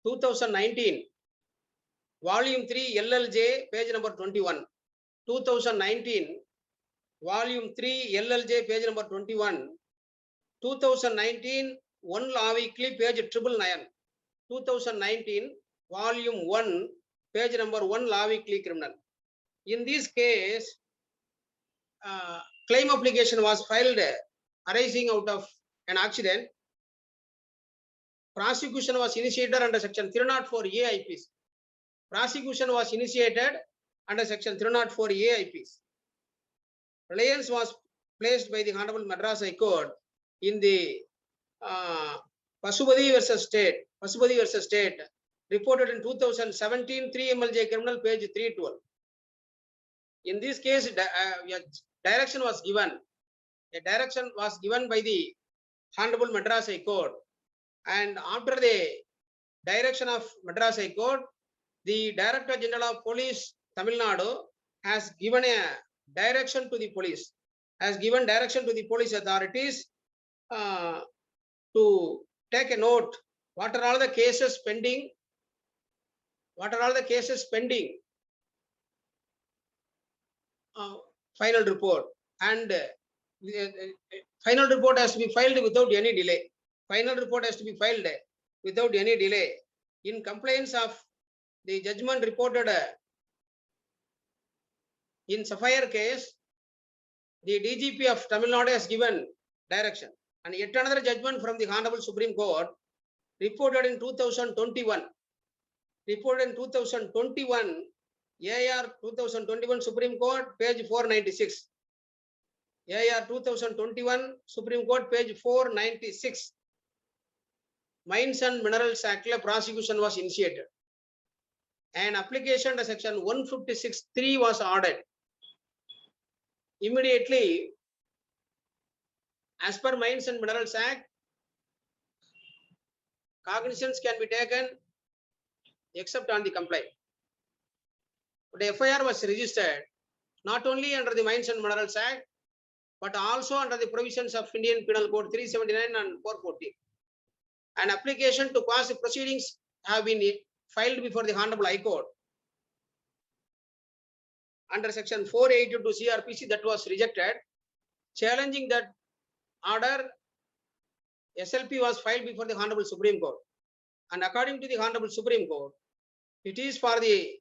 (2019) Volume 3 LLJ, page number 21. 2019 Volume 3 LLJ, page number 21. 2019 1 Law Weekly, page 999. 2019 Volume 1, page number 1 Law Weekly Criminal. In this case, claim application was filed arising out of an accident. Prosecution was initiated under section 304A IPC. Prosecution was initiated under section 304A IPC. Reliance was placed by the Honorable Madras High Court in the Pasupati versus State, reported in 2017, 3 MLJ Criminal, page 312. In this case, a direction was given by the Honorable Madras High Court, and after the direction of Madras High Court, the Director General of Police, Tamil Nadu, has given direction to the police authorities to take a note. What are all the cases pending? Final report, and final report has to be filed without any delay. In compliance of the judgment reported in Sapphire case, the DGP of Tamil Nadu has given direction, and yet another judgment from the Honorable Supreme Court reported in 2021. AR 2021 Supreme Court, page 496. AR 2021 Supreme Court, page 496. Mines and Minerals Act prosecution was initiated. An application under section 156(3) was ordered. Immediately, as per Mines and Minerals Act, cognizance can be taken except on the complaint. But FIR was registered not only under the Mines and Minerals Act, but also under the provisions of Indian Penal Code 379 and 414. An application to quash the proceedings have been filed before the Honorable High Court under section 482 CRPC, that was rejected. Challenging that order, SLP was filed before the Honorable Supreme Court, and according to the Honorable Supreme Court, it is for the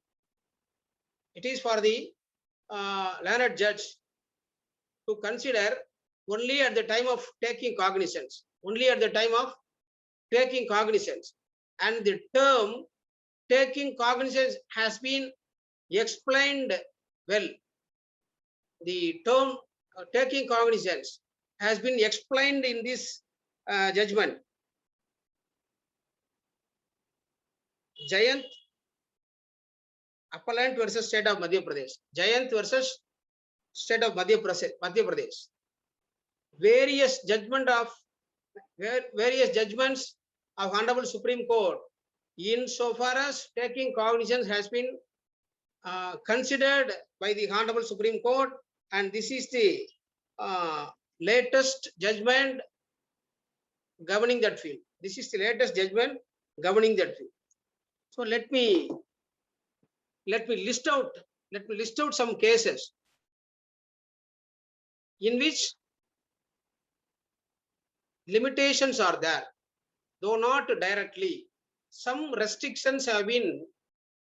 learned judge to consider only at the time of taking cognizance. And the term taking cognizance has been explained well. The term taking cognizance has been explained in this judgment. Jayant appellant versus State of Madhya Pradesh. Jayant versus State of Madhya Pradesh. Various judgments of Honorable Supreme Court, in so far as taking cognizance has been considered by the Honorable Supreme Court, and this is the latest judgment governing that field. This is the latest judgment governing that field. So let me list out some cases in which limitations are there, though not directly. Some restrictions have been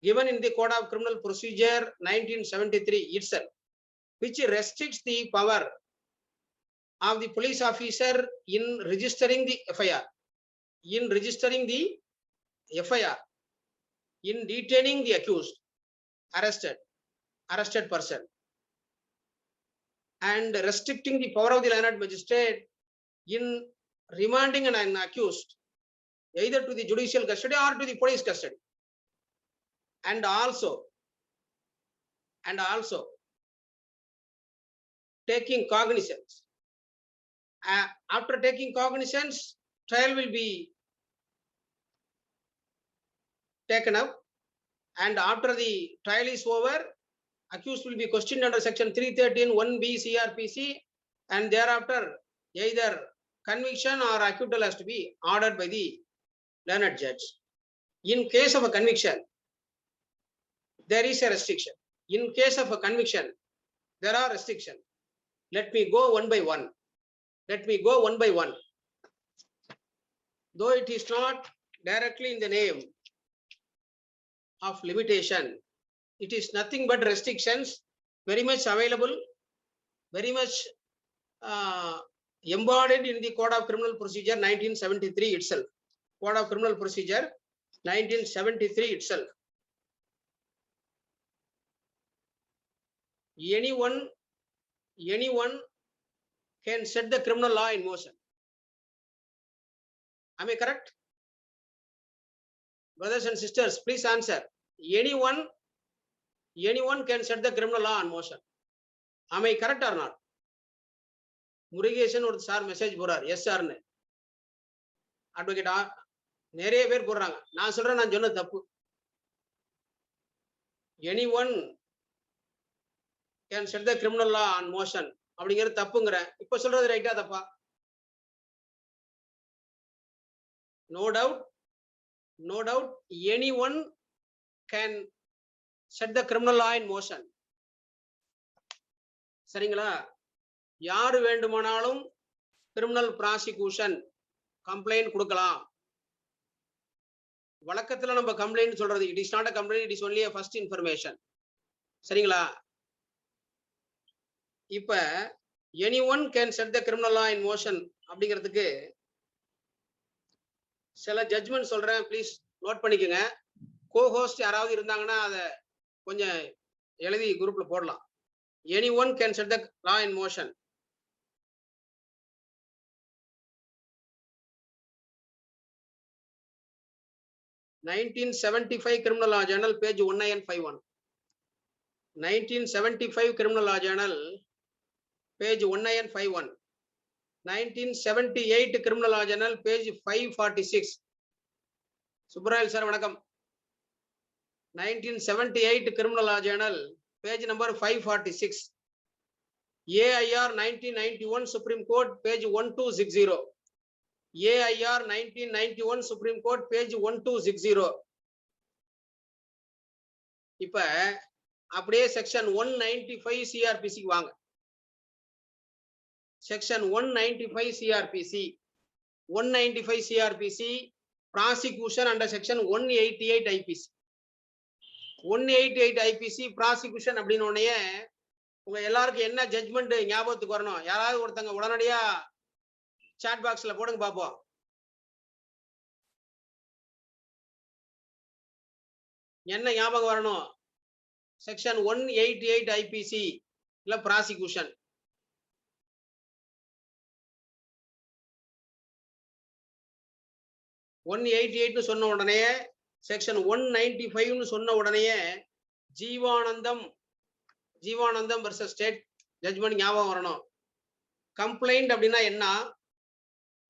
given in the Code of Criminal Procedure 1973 itself, which restricts the power of the police officer in registering the FIR, in detaining the accused, arrested person, and restricting the power of the learned magistrate in remanding an accused either to the judicial custody or to the police custody, and also taking cognizance. After taking cognizance, trial will be taken up, and after the trial is over, accused will be questioned under section 313 1B CRPC, and thereafter either conviction or acquittal has to be ordered by the learned judge. In case of a conviction, there is a restriction. In case of a conviction, there are restrictions. Let me go one by one. Though it is not directly in the name of limitation, it is nothing but restrictions, very much available, very much embodied in the Code of Criminal Procedure 1973 itself. Code of Criminal Procedure 1973 itself. Anyone can set the criminal law in motion. Am I correct? Brothers and sisters, please answer. Anyone can set the criminal law in motion. Am I correct or not? Murigation or sir message போறார் S சார்னு. Advocate நிறைய பேர் போடுறாங்க. நான் சொல்றேன், நான் சொன்ன தப்பு. Anyone can set the criminal law on motion அப்படிங்கிறது தப்புங்கறேன். இப்ப சொல்றது ரைட்டா தப்பா? No doubt anyone can set the criminal law in motion. சரிங்களா? யாரு வேண்டுமானாலும் கிரிமினல் ப்ராசிக்யூஷன் கம்ப்ளைண்ட் கொடுக்கலாம். வழக்கத்துல நம்ம கம்ப்ளைண்ட் சொல்றது, it is not a complaint, it is only a first information. சரிங்களா? இப்ப anyone can set the criminal law in motion அப்படிங்கிறதுக்கு சில ஜட்ஜ்மெண்ட் சொல்றேன், ப்ளீஸ் நோட் பண்ணிக்கோங்க. கோ-ஹோஸ்ட் யாராவது இருந்தாங்கன்னா அதை கொஞ்சம் எழுதி குரூப்ல போடலாம். Anyone can set the law in motion. (1975) Criminal Law Journal, page 1951. 1975 Criminal Law Journal, page 1951. 1978 Criminal Law Journal, page 546. Subrayal sir, vanakkam. 1978 Criminal Law Journal, page number 546. AIR 1991 Supreme Court, page 1260. AIR 1991 Supreme Court, page 1260. இப்ப அப்படியே section 195 CRPC க்கு வாங்க. Section 195 CRPC. 195 CRPC prosecution under section 188 IPC. 188 IPC prosecution அப்படின்னு உடனே உங்க எல்லாருக்கும் என்ன judgement ஞாபகத்துக்கு வரணும்? யாராவது ஒருத்தங்க உடனடியா சாட் பாக்ஸ்ல போடுங்க பாப்போம். என்ன ஞாபகம் வரணும்? செக்ஷன் 188 IPC இல்ல ப்ராசிக்யூஷன். ஒன் 188 சொன்ன உடனே, செக்ஷன் 195 சொன்ன உடனே ஜீவானந்தம் வர்சஸ் ஸ்டேட் ஜட்ஜ்மெண்ட் ஞாபகம் வரணும். கம்ப்ளைண்ட் அப்படின்னா என்ன,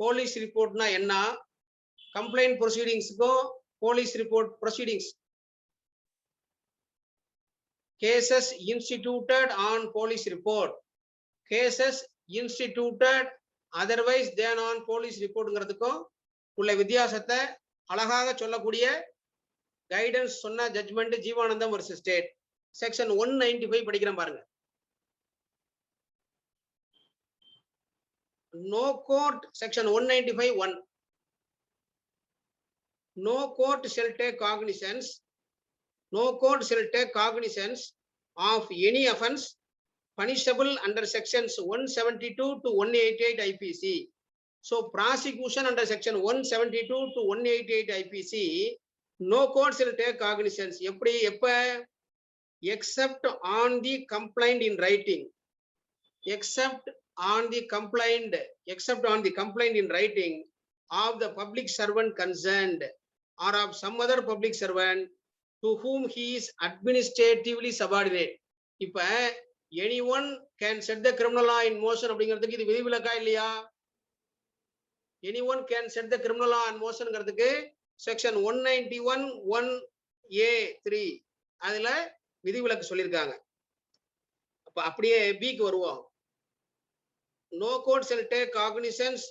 போலீஸ் ரிப்போர்ட்னா என்ன, கம்ப்ளைண்ட் ப்ரொசீடிங்ஸ்க்கும் police report proceedings cases instituted on police report, cases instituted otherwise than on police reportங்கிறதுக்கும் உள்ள வித்தியாசத்தை அழகாக சொல்லக்கூடிய கைடன்ஸ் சொன்ன judgement Jeevanandham versus state. Section 195 படிக்கிறேன் பாருங்க. No court, section 195(1). No court shall take cognizance. No court shall take cognizance of any offence punishable under sections 172 to 188 IPC. So prosecution under section 172 to 188 IPC, no court shall take cognizance. எப்படி எப்ப? Except on the complaint in writing. Except on the complaint in writing of the public servant concerned or of some other public servant to whom he is administratively subordinate. இப்ப anyone can set the criminal law in motion அப்படிங்கிறதுக்கு இது விதிவிலக்கா இல்லையா? anyone can set the criminal law in motionங்கிறதுக்கு section 191(1)(a)(3) அதுல விதிவிலக்கு சொல்லியிருக்காங்க. அப்ப அப்படியே பிக்கு வருவோம். No court shall take cognizance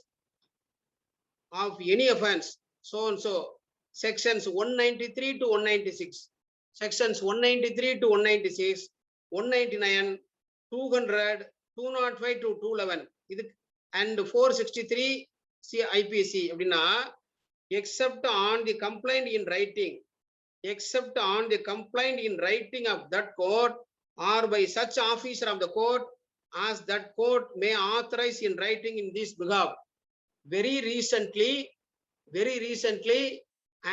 of any offense, so and so. Sections 193 to 196, sections 193 to 196, 199, 200, 205 to 211, and 463 IPC. அப்படின்னா except on the complaint in writing, except on the complaint in writing of that court or by such officer of the court as that court may authorize in writing in this behalf. Very recently,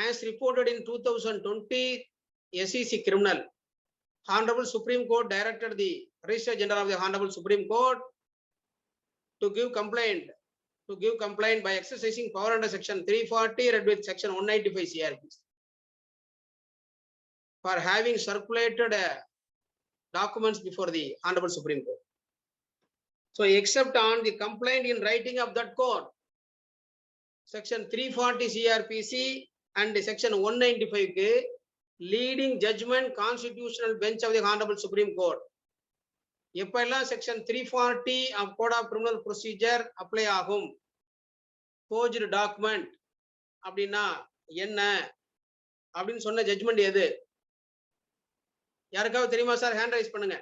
as reported in 2020 SEC criminal, Honorable Supreme Court directed the Registrar General of the Honorable Supreme Court to give complaint by exercising power under section 340 read with section 195 CRPC for having circulated documents before the Honorable Supreme Court. So except on the complaint in writing of that court, section 340 CRPC and section 195 leading judgment constitutional bench of the Honorable Supreme Court. எப்பெல்லாம் section 340 of Code of Criminal Procedure apply ஆகும்? Forged document அப்படின்னா என்ன அப்படின்னு சொன்ன judgement எது? யாருக்காவது தெரியுமா sir? Hand raise பண்ணுங்க.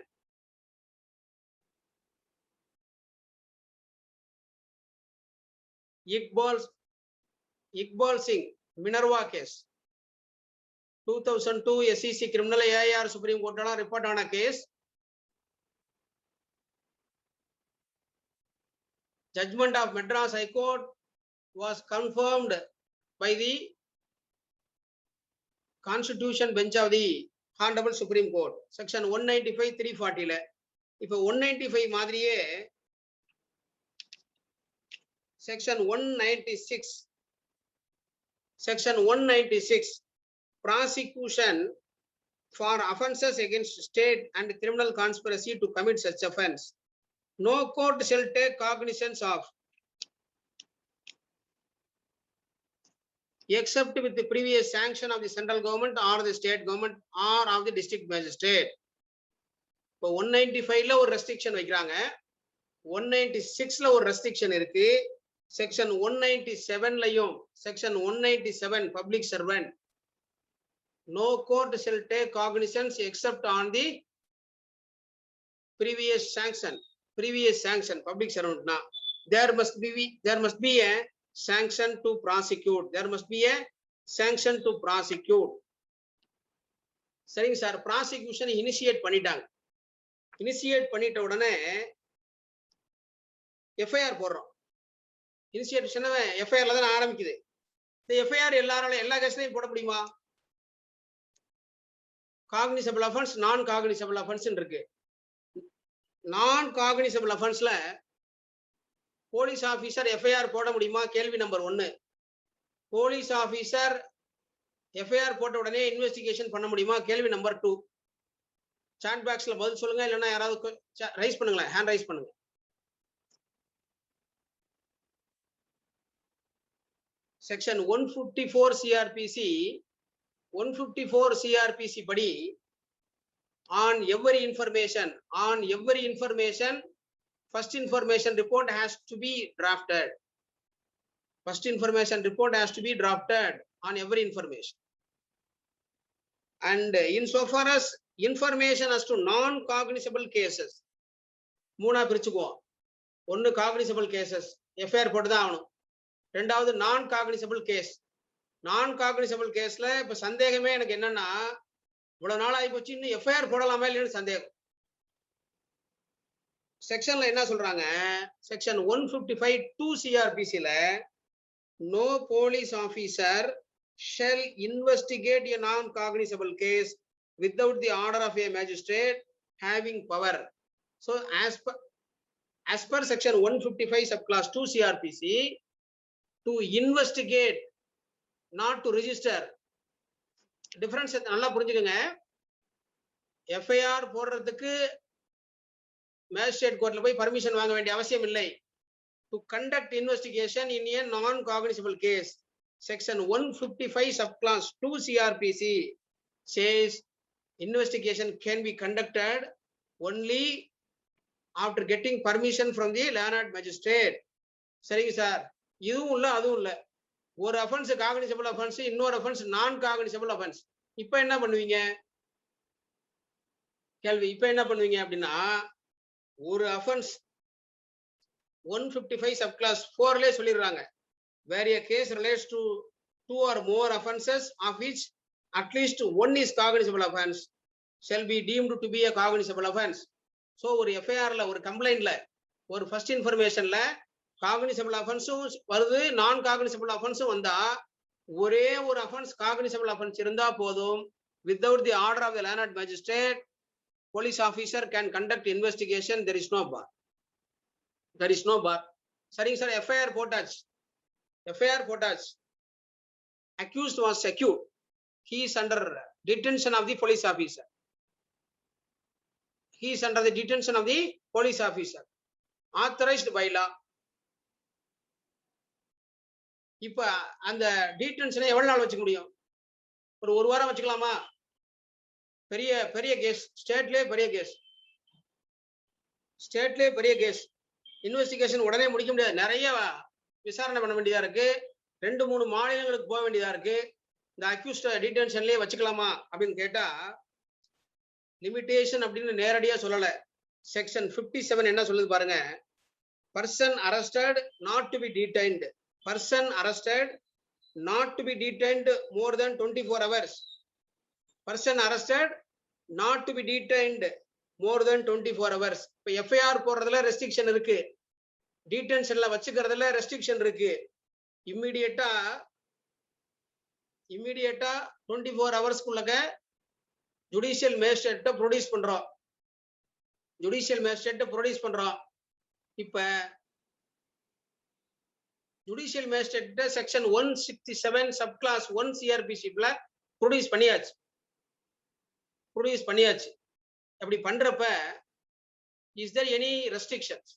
Iqbal Singh Minerva case, 2002 SEC criminal AIR Supreme Court report on a case. Judgment of Madras High Court was confirmed by the Constitution Bench of the Honorable Supreme Court. Section 195 340 ல இப்ப 195 மாதிரியே section 196 prosecution for offences against state and criminal conspiracy to commit such offence. No court shall take cognizance of except with the previous sanction of the central government or the state government or of the district magistrate. இப்போ 195ல ஒரு restriction வைக்கிறாங்க, 196ல ஒரு restriction இருக்கு. Section 197லையும் section 197 public servant no court shall take cognizance except on the previous sanction public servant. Now there must be a sanction to prosecute. சரிங்க sir, prosecution initiate பண்ணிட்டாங்க. Initiate பண்ணிட்ட உடனே எஃப்ஐஆர் போடுறோம். Initiation எஃப்ஐஆர்ல தான் ஆரம்பிக்குது. இந்த எஃப்ஐஆர் எல்லா கேஸ்லயும் போட முடியுமா? காக்னிசபிள் அஃபென்ஸ், நான் காக்னிசபிள் அஃபென்ஸ் இருக்கு. நான் காக்னிசபிள் அஃபென்ஸ்ல போலீஸ் ஆபீசர் எஃப்ஐஆர் போட முடியுமா? கேள்வி நம்பர் 1. போலீஸ் ஆபீசர் எஃப்ஐஆர் போட்ட உடனே இன்வெஸ்டிகேஷன் பண்ண முடியுமா? கேள்வி நம்பர் 2. சாட் பாக்ஸ்ல பதில் சொல்லுங்க, இல்லைன்னா யாராவது ரைஸ் பண்ணுங்களேன், ஹேண்ட் ரைஸ் பண்ணுங்க. செக்ஷன் 154 CRPC படி on every information, first information report has to be drafted. First information report has to be drafted on every information. And insofar as information as to non-cognizable cases, மூணா பிரிச்சுக்குவோம். ஒன்னு cognizable cases, FIR போட்டுதான் ஆகணும். ரெண்டாவது நான் cognizable case. நான் cognizable caseல இப்ப சந்தேகமே எனக்கு என்னன்னா, இவ்வளவு நாள் ஆகி போச்சு, இன்னும் FIR போடலாமா இல்லைன்னு சந்தேகம். செக்ஷன்ல என்ன சொல்றாங்க, செக்ஷன் 155 2 CRPC ல no police officer shall investigate a non-cognizable case without the order of a magistrate having power. So as per section 155 subclass 2 CRPC, to investigate, not to register. Difference நல்லா புரிஞ்சுக்கங்க. FIR போடுறதுக்கு magistrate கோர்ட்ல போய் permission வாங்க வேண்டிய அவசியம் இல்லை. To conduct investigation in a non-cognizable case, section 155 subclass 2 CRPC says investigation can be conducted only after getting permission from the learned magistrate. சரிங்க சார், இதுவும் இல்ல அதுவும் இல்ல. ஒரு அஃபென்ஸ் காக்னிசபிள் அஃபென்ஸ், இன்னொரு அஃபென்ஸ் நான் காக்னிசபிள் அஃபென்ஸ். இப்ப என்ன பண்ணுவீங்க கேள்வி, இப்ப என்ன பண்ணுவீங்க அப்படின்னா, ஒரு அஃபென்ஸ் 155 subclass 4 சொல்லிடுறாங்க, where a case relates to 2 or more offenses of which at least one is cognizable offense shall be deemed to be a cognizable offense. So ஒரு FIR ல, ஒரு கம்ப்ளைண்ட்ல, ஒரு ஃபர்ஸ்ட் இன்ஃபர்மேஷன்ல காக்னிசபிள் அஃபென்ஸும் வருது, நான் காக்னிசபிள் அஃபென்ஸும் வந்தா, ஒரே ஒரு அஃபென்ஸ் காக்னிசபிள் அஃபென்ஸ் இருந்தா போதும், without the order of the learned magistrate, police officer can conduct investigation. There is no bar. There is no bar. சரிங்க சார், FIR போட்டாச்சு, FIR போட்டாச்சு. Accused was secured. He is under detention of the police officer. He is under the detention of the police officer authorized by law. இப்ப அந்த டீடென்ஷனை எவ்வளவு நாள் வச்சுக்க முடியும்? ஒரு வாரம் வச்சுக்கலாமா? பெரிய பெரிய கேஸ், ஸ்டேட்லயே பெரிய கேஸ், ஸ்டேட்லயே பெரிய கேஸ், இன்வெஸ்டிகேஷன் உடனே முடிக்க முடியாது, நிறைய விசாரணை பண்ண வேண்டியதா இருக்கு, 2-3 மாநிலங்களுக்கு போக வேண்டியதா இருக்கு. இந்த அக்யூஸ்ட் டீடென்ஷன்லயே வச்சுக்கலாமா அப்படின்னு கேட்டா, லிமிடேஷன் அப்படின்னு நேரடியா சொல்லல. செக்ஷன் 57 என்ன சொல்லுது பாருங்க, person arrested not to be detained, person arrested not to be detained more than 24 hours. Person arrested not to be detained more than 24 hours. இப்ப FIR போடுறதுல ரெஸ்ட்ரிக்ஷன் இருக்கு, டீடென்ஷன்ல வச்சுக்கிறதுல ரெஸ்ட்ரிக்ஷன் இருக்கு. இம்மிடியேட்டா 24 ஹவர்ஸ்க்குள்ளக ஜுடிஷியல் மேஜிஸ்ட்ரேட் ப்ரொடியூஸ் பண்றோம், ஜுடிஷியல் மேஜிஸ்ட்ரேட் ப்ரொடியூஸ் பண்றோம். இப்ப judicial magistrate section 167 subclause 1 CRPC produce பண்ணியாச்சு, ப்ரொடியூஸ் பண்ணியாச்சு. அப்படி பண்றப்ப is there any restrictions?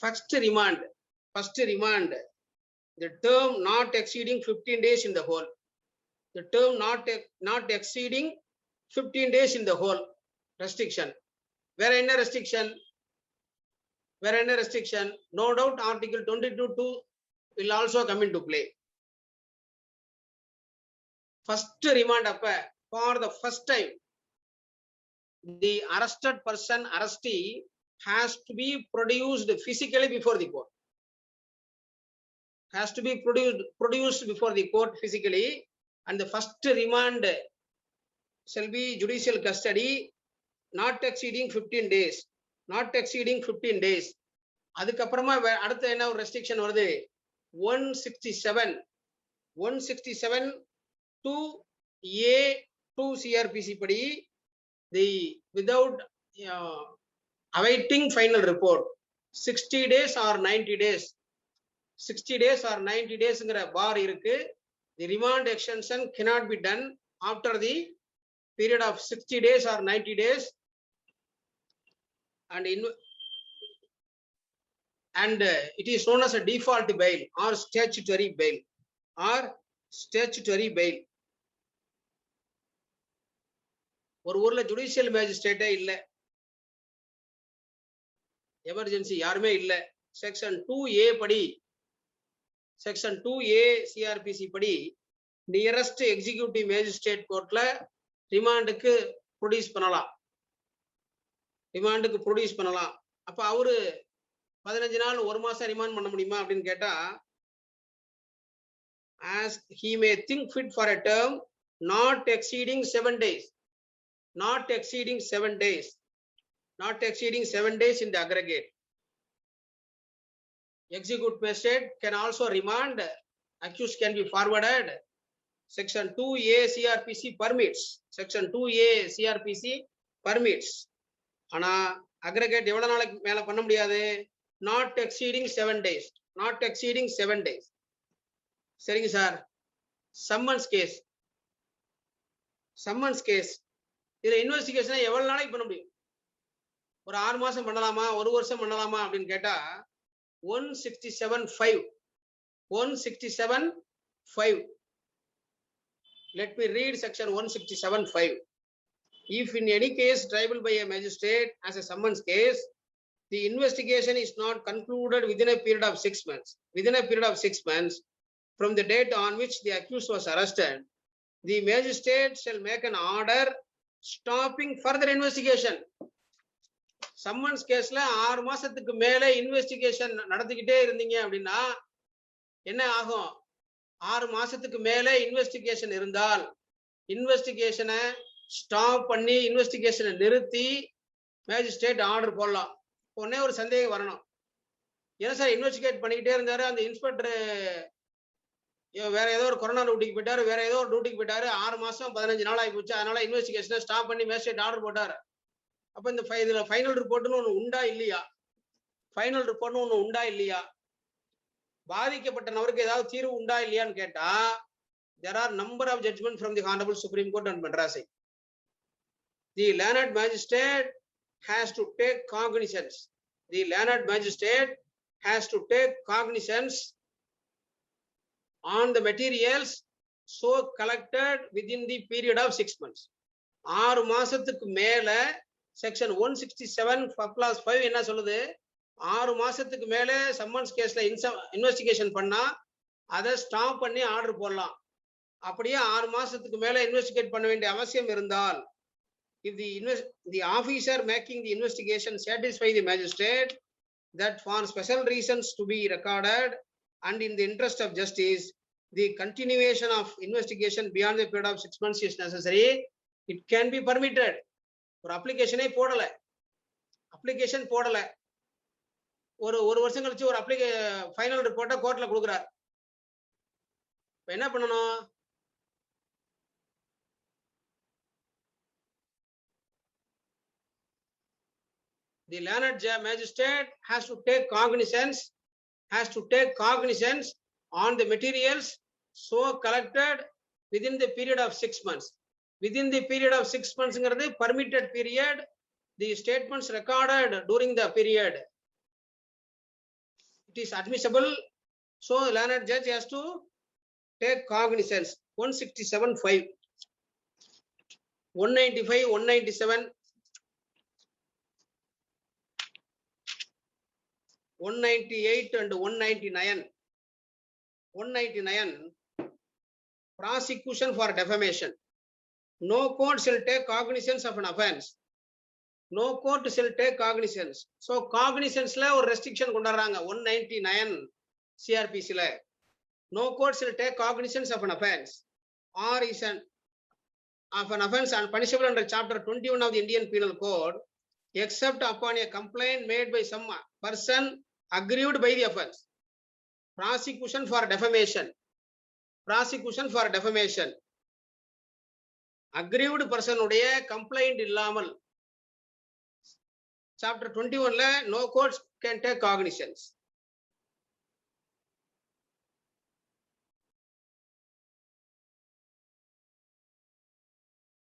First remand, the term not exceeding 15 days in the whole. The term not exceeding 15 days in the whole restriction. Where any restriction? No doubt Article 22(2) will also come into play. First remand up for the first time, the arrested person, arrestee, has to be produced physically before the court. Has to be produced before the court physically, and the first remand shall be judicial custody, not exceeding 15 days. Not exceeding 15 days. அதுக்கப்புறமா அடுத்த என்ன ஒரு restriction வருது, 167 2A2 CRPC படி, the without awaiting final report 60 days or 90 days, 60 days or 90 daysங்கிற பார் இருக்கு. The remand extension cannot be done after the period of 60 days or 90 days, and it is known as a default bail or statutory bail. ஒரு ஊர்ல judicial மேஜிஸ்ட்ரேட்டே இல்ல, emergency யாருமே இல்ல. Section 2A படி, section 2A CrPC படி nearest executive magistrate கோர்ட்ல ரிமாண்டுக்கு produce பண்ணலாம், ரிமாண்டுக்கு produce பண்ணலாம். அப்ப அவரு 15 நாள் 1 மாசம் ரிமாண்ட் பண்ண முடியுமா அப்படின்னு கேட்டா, as he may think fit for a term not exceeding 7 days, not exceeding 7 days, not exceeding 7 days in the aggregate. Executive magistrate can also remand, accused can be forwarded. Section 2A CRPC permits, section 2A CRPC permits. ஆனா aggregate எவ்வளவு நாளைக்கு மேல பண்ண முடியாது? not exceeding 7 days, not exceeding 7 days. சரிங்க sir. Summons case, summons case இதுல investigation எவ்வளவு நாளைக்கு பண்ண முடியும்? ஒரு 6 மாசம் பண்ணலாமா, 1 வருஷம் பண்ணலாமா அப்படின்னு கேட்டா 167(5). 167(5). Let me read section 167(5). If in any case triable by a magistrate as a summons case, the investigation is not concluded within a period of 6 months, within a period of 6 months from the date on which the accused was arrested, the magistrate shall make an order stopping further investigation. Summons கேஸ்ல 6 மாசத்துக்கு மேல investigation நடத்திக்கிட்டே இருந்தீங்க அப்படின்னா என்ன ஆகும்? 6 மாசத்துக்கு மேல investigation இருந்தால் இன்வெஸ்டிகேஷனை ஸ்டாப் பண்ணி இன்வெஸ்டிகேஷனை நிறுத்தி மேஜிஸ்ட்ரேட் ஆர்டர் போடலாம். உடனே ஒரு சந்தேகம் வரணும், ஏன்னா சார் இன்வெஸ்டிகேட் பண்ணிக்கிட்டே இருந்தாரு, அந்த இன்ஸ்பெக்டர் வேற ஏதோ ஒரு கொரோனா டியூட்டிக்கு போயிட்டாரு, வேற ஏதோ ஒரு டியூட்டிக்கு போயிட்டாரு, 6 மாசம் 15 நாள் ஆகி போச்சு, அதனால இன்வெஸ்டிகேஷனை ஸ்டாப் பண்ணி மேஜிஸ்ட்ரேட் ஆர்டர் போட்டாரு. அப்ப இந்த இதுல ஃபைனல் ரிப்போர்ட்னு ஒண்ணு உண்டா இல்லையா? ஃபைனல் ரிப்போர்ட்னு ஒண்ணு உண்டா இல்லையா? பாதிக்கப்பட்ட நபருக்கு ஏதாவது தீர்வு உண்டா இல்லையான்னு கேட்டா, there are number of judgments from the Honorable Supreme Court and Madras. The learned magistrate has to take cognizance. The learned magistrate has to take cognizance on the materials so collected within the period of 6 months. 6 மாசத்துக்கு மேல section 167 clause 5 என்ன சொல்லுது? 6 மாசத்துக்கு மேல summons கேஸ்ல investigation பண்ணா அதை stop பண்ணி ஆர்டர் போடலாம். அப்படியே 6 மாசத்துக்கு மேல இன்வெஸ்டிகேட் பண்ண வேண்டிய அவசியம் இருந்தால், if the officer making the investigation satisfy the magistrate that for special reasons to be recorded and in the interest of justice, the continuation of investigation beyond the period of 6 months is necessary, it can be permitted. ஒரு அப்ளிகேஷனே போடல, application போடல, ஒரு வருஷம் கழிச்சு ஒரு final ரிப்போர்ட்டை கோர்ட்ல கொடுக்குறார். என்ன பண்ணணும்? The learned magistrate has to take cognizance on the materials so collected within the period of 6 months. Within the period of 6 months ங்கிறது permitted period. The statements recorded during the period, it is admissible. So the learned judge has to take cognizance. 167(5), 195, 197, 198 and 199. 199, prosecution for defamation. No court shall take cognizance of an offense. No court shall take cognizance. So cognizance la or restriction கொண்டாடுறாங்க 199 CRPC la. No court shall take cognizance of an offense or is an offense and punishable under chapter 21 of the Indian Penal Code, except upon a complaint made by some person aggrieved by the offense. Prosecution for defamation. Prosecution for defamation. Aggrieved person உடைய complaint இல்லாமல் chapter 21 ல no courts can take cognizance.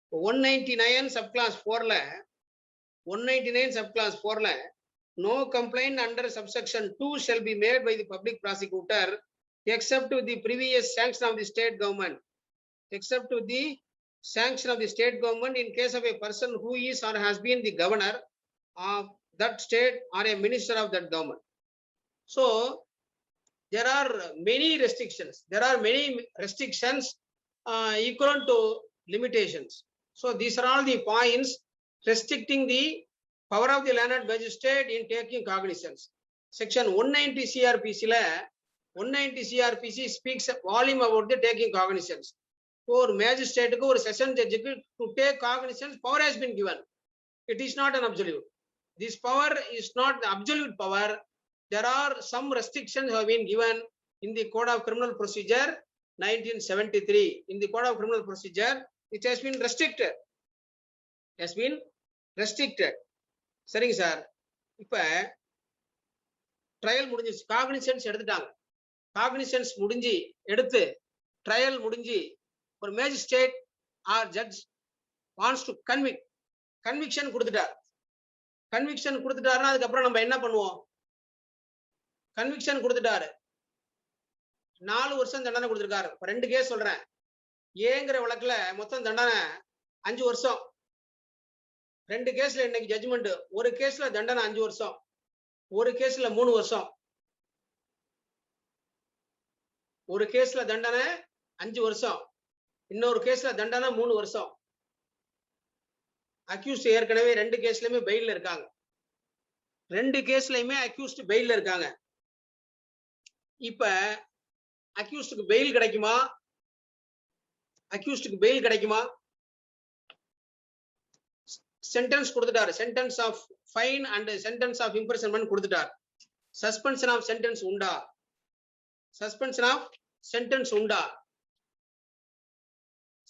So 199 subclass 4 ல 199 subclass 4 ல no complaint under subsection 2 shall be made by the public prosecutor except with the previous sanction of the state government, except with the sanction of the state government in case of a person who is or has been the governor of that state or a minister of that government. So there are many restrictions. There are many restrictions equivalent to limitations. So these are all the points restricting the power of the landed magistrate in taking cognizance. Section 190 CRPC la 190 CRPC speaks a volume about the taking cognizance. For magistrate ku or session judge ku to take cognizance power has been given. It is not an absolute. This power is not the absolute power. There are some restrictions have been given in the Code of Criminal Procedure 1973. In the Code of Criminal Procedure, it has been restricted. Has been restricted. சரிங்க sir. இப்ப trial முடிஞ்சிச்சு, cognisance எடுத்துட்டாங்க. Cognisance முடிஞ்சு எடுத்து trial முடிஞ்சு ஒரு magistrate R judge wants to convict, conviction கொடுத்துட்டார். Conviction கொடுத்துட்டாருன்னா அதுக்கப்புறம் நம்ம என்ன பண்ணுவோம்? கன்விக்ஷன் கொடுத்துட்டாரு, 4 வருஷம் தண்டனை கொடுத்திருக்காரு. 2 கேஸ் சொல்றேன். ஏங்கிற வழக்குல மொத்தம் தண்டனை 5 வருஷம். 2 கேஸ்ல இன்னைக்கு ஜட்ஜ்மெண்ட். ஒரு கேஸ்ல தண்டனை 5 வருஷம், ஒரு கேஸ்ல 3 வருஷம். ஒரு கேஸ்ல தண்டனை 5 வருஷம், இன்னொரு கேஸ்ல தண்டனை 3 வருஷம். அக்யூஸ்ட் ஏற்கனவே 2 கேஸ்லயுமே பெயில்ல இருக்காங்க. 2 கேஸ்லயுமே அக்யூஸ்ட் பெயில்ல இருக்காங்க. இப்ப அக்யூஸ்டுக்கு பெயில் கிடைக்குமா? அக்யூஸ்டுக்கு பெயில் கிடைக்குமா? சென்டென்ஸ் கொடுத்துட்டாரு. Sentence of fine and sentence of imprisonment கொடுத்துட்டார். சஸ்பென்ஷன் ஆஃப் சென்டென்ஸ் உண்டா? சஸ்பென்ஷன் ஆஃப் சென்டென்ஸ் உண்டா?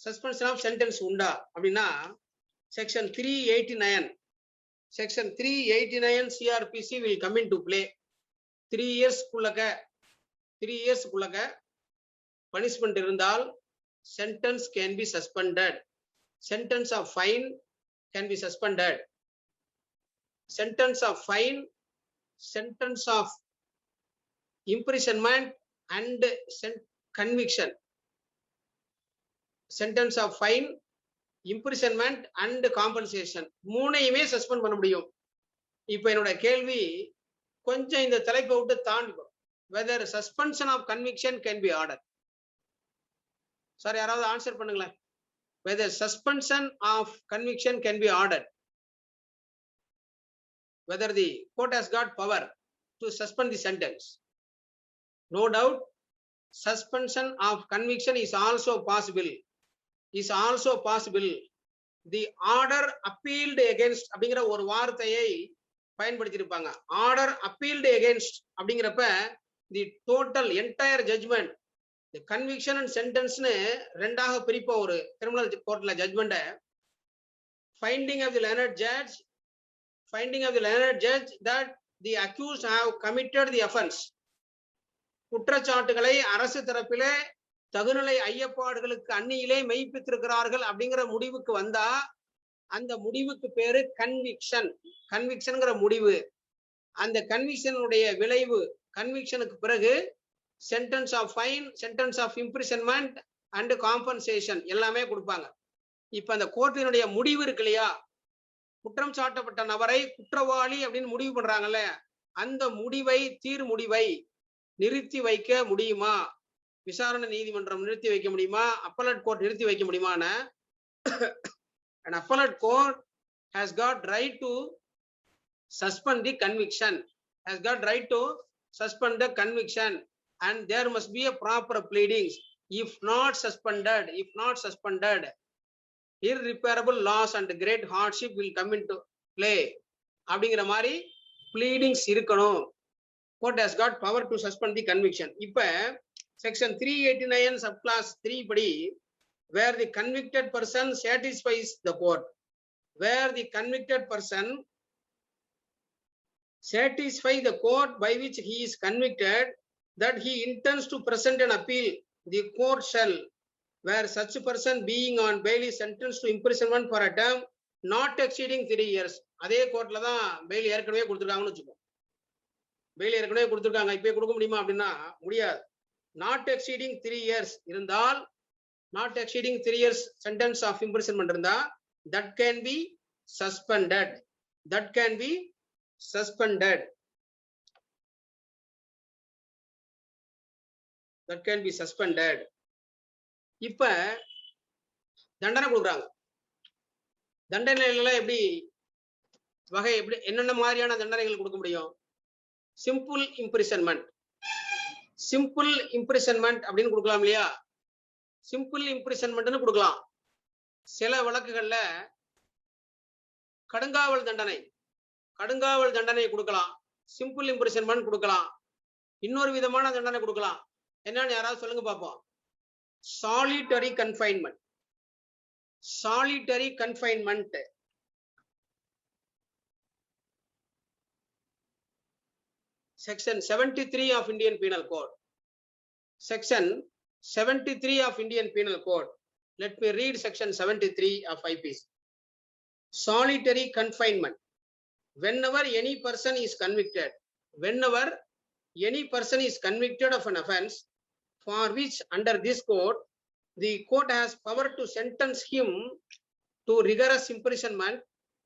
சஸ்பென்ஷன் ஆஃப் சென்டென்ஸ் உண்டா அப்படின்னா section 389 section 389 CRPC will come into play. 3 இயர்ஸ்க்குள்ளக பனிஷ்மெண்ட் இருந்தால் sentence can be suspended. Sentence of fine can be suspended. Sentence of fine, sentence of imprisonment and conviction. Sentence of fine, imprisonment and compensation. மூணையுமே suspend பண்ண முடியும். இப்ப என்னோட கேள்வி கொஞ்சம் இந்த தலைப்பை விட்டு தாண்டி, whether suspension of conviction can be ordered. Sir யாராவது ஆன்சர் பண்ணுங்களேன். Whether suspension of conviction can be ordered. Whether the court has got power to suspend the sentence. No doubt, suspension of conviction is also possible. Is also possible. The order appealed against அப்படிங்கிற ஒரு வார்த்தையை பயன்படுத்தியிருப்பாங்க. Order appealed against அப்படிங்கிறப்ப the total entire judgment, the conviction and sentence னு ரெண்டாக பிரிப்போம் ஒரு criminal கோர்ட்ல ஜட்ஜ்மெண்ட. Finding of the learned judge, finding of the learned judge that the accused have committed the offense. குற்றச்சாட்டுகளை அரசு தரப்பிலே தகுநிலை ஐயப்பாடுகளுக்கு அந்நியிலே மெய்ப்பித்திருக்கிறார்கள் அப்படிங்கிற முடிவுக்கு வந்தா அந்த முடிவுக்கு பேரு கன்விக்ஷன். கன்விக்ஷன்ங்கிற முடிவு. அந்த கன்விக்ஷனுடைய விளைவு, கன்விக்ஷனுக்கு பிறகு sentence of fine, sentence of imprisonment and compensation எல்லாமே கொடுப்பாங்க. இப்ப அந்த கோர்ட்டினுடைய முடிவு இருக்கு இல்லையா, குற்றம் சாட்டப்பட்ட நபரை குற்றவாளி அப்படின்னு முடிவு பண்றாங்கல்ல, அந்த முடிவை, தீர் முடிவை நிறுத்தி வைக்க முடியுமா? விசாரணை நீதிமன்றம் நிறுத்தி வைக்க முடியுமா? அப்பலட் கோர்ட் நிறுத்தி வைக்க முடியுமான? An appellate court has got right to suspend the conviction, has got right to suspend the conviction, and there must be a proper pleadings. If not suspended, irreparable loss and great hardship will come into play. அப்படிங்கிற மாதிரி pleadings இருக்கணும். Court has got power to suspend the conviction. இப்ப section 389 subclass 3 படி where the convicted person satisfies the court, where the convicted person satisfy the court by which he is convicted that he intends to present an appeal, the court shall, where such person being on bail is sentenced to imprisonment for a term not exceeding 3 years. அதே கோர்ட்ல தான் fail ஏற்கனவே கொடுத்துருக்காங்கன்னு வச்சுக்கோ. Fail ஏற்கனவே கொடுத்துருக்காங்க, இப்பயே கொடுக்க முடியுமா அப்படின்னா முடியாது. நாட் எக்ஸீடிங் 3 years இருந்தால் not exceeding 3 years sentence of imprisonment இருந்தா that can be suspended. That can be suspended. That can be suspended. இப்ப தண்டனை கொடுக்குறாங்க. தண்டனைல எப்படி வகை எப்படி என்னென்ன மாதிரியான தண்டனைகள் கொடுக்க முடியும்? Simple imprisonment. சிம்பிள் இம்ப்ரிசன்மெண்ட் அப்படின்னு கொடுக்கலாம் இல்லையா? சிம்பிள் இம்ப்ரிசன்மெண்ட்னு கொடுக்கலாம். சில வழக்குகள்ல கடுங்காவல் தண்டனை கொடுக்கலாம். சிம்பிள் இம்ப்ரிசன்மெண்ட் கொடுக்கலாம். இன்னொரு விதமான தண்டனை கொடுக்கலாம். என்னன்னு யாராவது சொல்லுங்க பாப்போம். Solitary confinement. Solitary confinement. Section 73 of Indian Penal Code. Section 73 of Indian Penal Code. Let me read section 73 of IPC. Solitary confinement. Whenever any person is convicted of an offense for which under this code, the court has power to sentence him to rigorous imprisonment,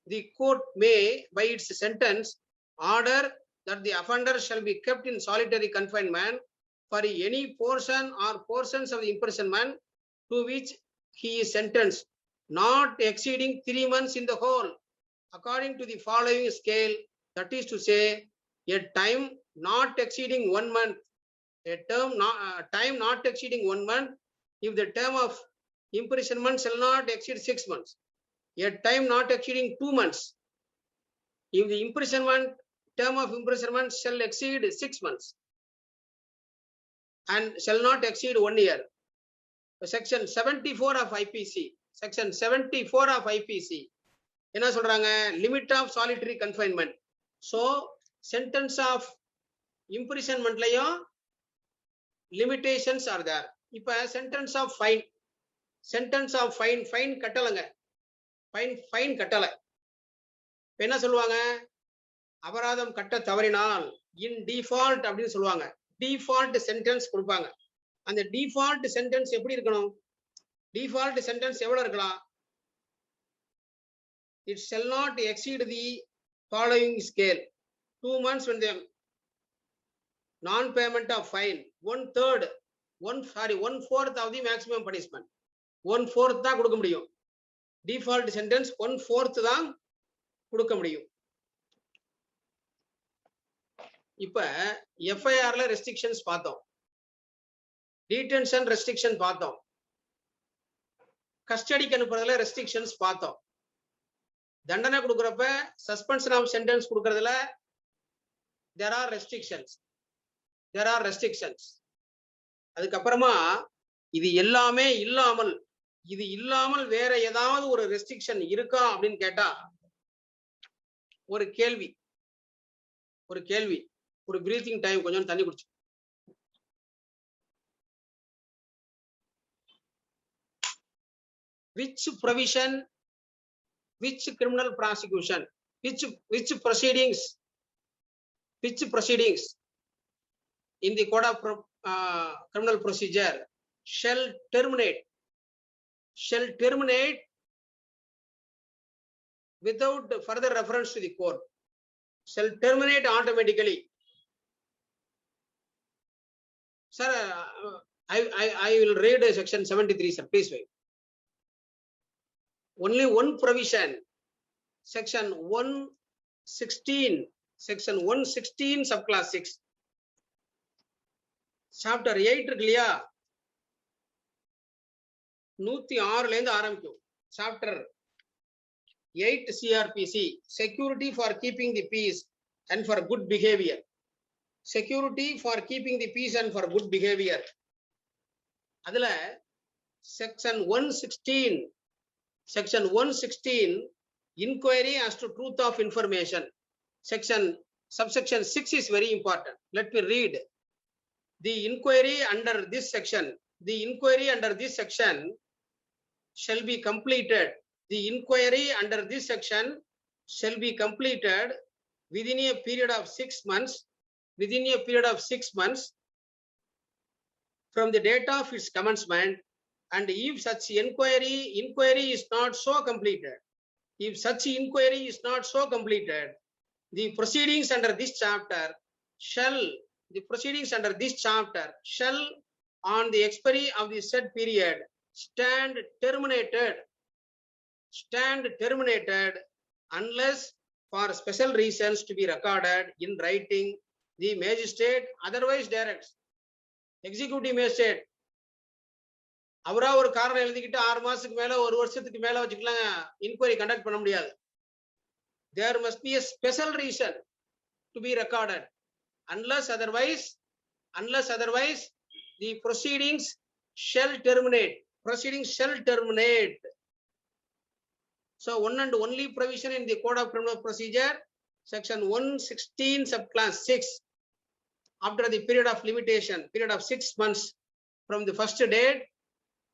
the court may, by its sentence, order that the offender shall be kept in solitary confinement for any portion or portions of the imprisonment to which he is sentenced, not exceeding 3 months in the whole, according to the following scale, that is to say, a time not exceeding 1 month, time not exceeding 1 month, if the term of imprisonment shall not exceed 6 months, a time not exceeding 2 months, if the term of imprisonment shall exceed 6 months and shall not exceed 1 year. Section 74 of IPC. Section 74 of IPC. என்ன சொல்றாங்க? Limit of solitary confinement. So sentence of imprisonmentலயும் limitations are there. இப்ப sentence of fine. Sentence of fine கட்டலங்க. fine கட்டல. என்ன சொல்லுவாங்க? அபராதம் கட்ட தவறினால் இன் default அப்படின்னு சொல்லுவாங்க. டிஃபால்ட் சென்டென்ஸ் கொடுப்பாங்க. அந்த டிஃபால்ட் சென்டென்ஸ் எப்படி இருக்கணும்? டிஃபால்ட் சென்டென்ஸ் எவ்வளவு இருக்கலாம்? It shall not exceed the following scale. 2 months when the non-payment of fine, 1/4 of the maximum punishment. 1/4 தான் கொடுக்க முடியும். டிஃபால்ட் சென்டென்ஸ் 1/4 தான் கொடுக்க முடியும். இப்ப எஃப்ஐஆர்ல ரெஸ்ட்ரிக்ஷன்ஸ் பார்த்தோம். டீடென்ஷன் ரெஸ்ட்ரிக்ஷன் பார்த்தோம். கஸ்டடிக்கு அனுப்புறதுல ரெஸ்ட்ரிக்ஷன்ஸ் பார்த்தோம். தண்டனை கொடுக்கறப்ப சஸ்பென்ஷன் ஆஃப் சென்டென்ஸ் கொடுக்கறதுல there are restrictions. அதுக்கப்புறமா இது எல்லாமே இல்லாமல் வேற ஏதாவது ஒரு ரெஸ்ட்ரிக்ஷன் இருக்கா அப்படின்னு கேட்டா ஒரு கேள்வி ஒரு பிரீத்திங் டைம், கொஞ்சம் தண்ணி குடிச்சு. Which provision, which criminal prosecution, which proceedings in the code of criminal procedure shall terminate without further reference to the court, shall terminate automatically. Sir, I will read section 73, sir. Please wait. Only one provision, section 116, subclass 6. Chapter 8 இருக்கு இல்லையா? 106 இருந்து ஆரம்பிக்கும். Chapter 8 CRPC, security for keeping the peace and for good behavior. Security for keeping the peace and for good behavior. அதுல section 116, inquiry as to truth of information. Subsection 6 is very important. Let me read. The inquiry under this section shall be completed. The inquiry under this section shall be completed within a period of 6 months. Within a period of 6 months from the date of its commencement, And if such inquiry is not so completed, if such inquiry is not so completed, the proceedings under this chapter shall, on the expiry of the said period, stand terminated unless for special reasons to be recorded in writing, the magistrate otherwise directs. Executive magistrate அவரா ஒரு காரணம் எழுதிக்கிட்டு 6 மாசத்துக்கு மேல 1 வருஷத்துக்கு மேல வச்சுக்கலாம் inquiry conduct பண்ண முடியாது. There must be a special reason to be recorded. Unless otherwise, the proceedings shall terminate. So one and only provision in the Code of Criminal Procedure, section 116 subclass 6, after the period of limitation, period of 6 months from the first date,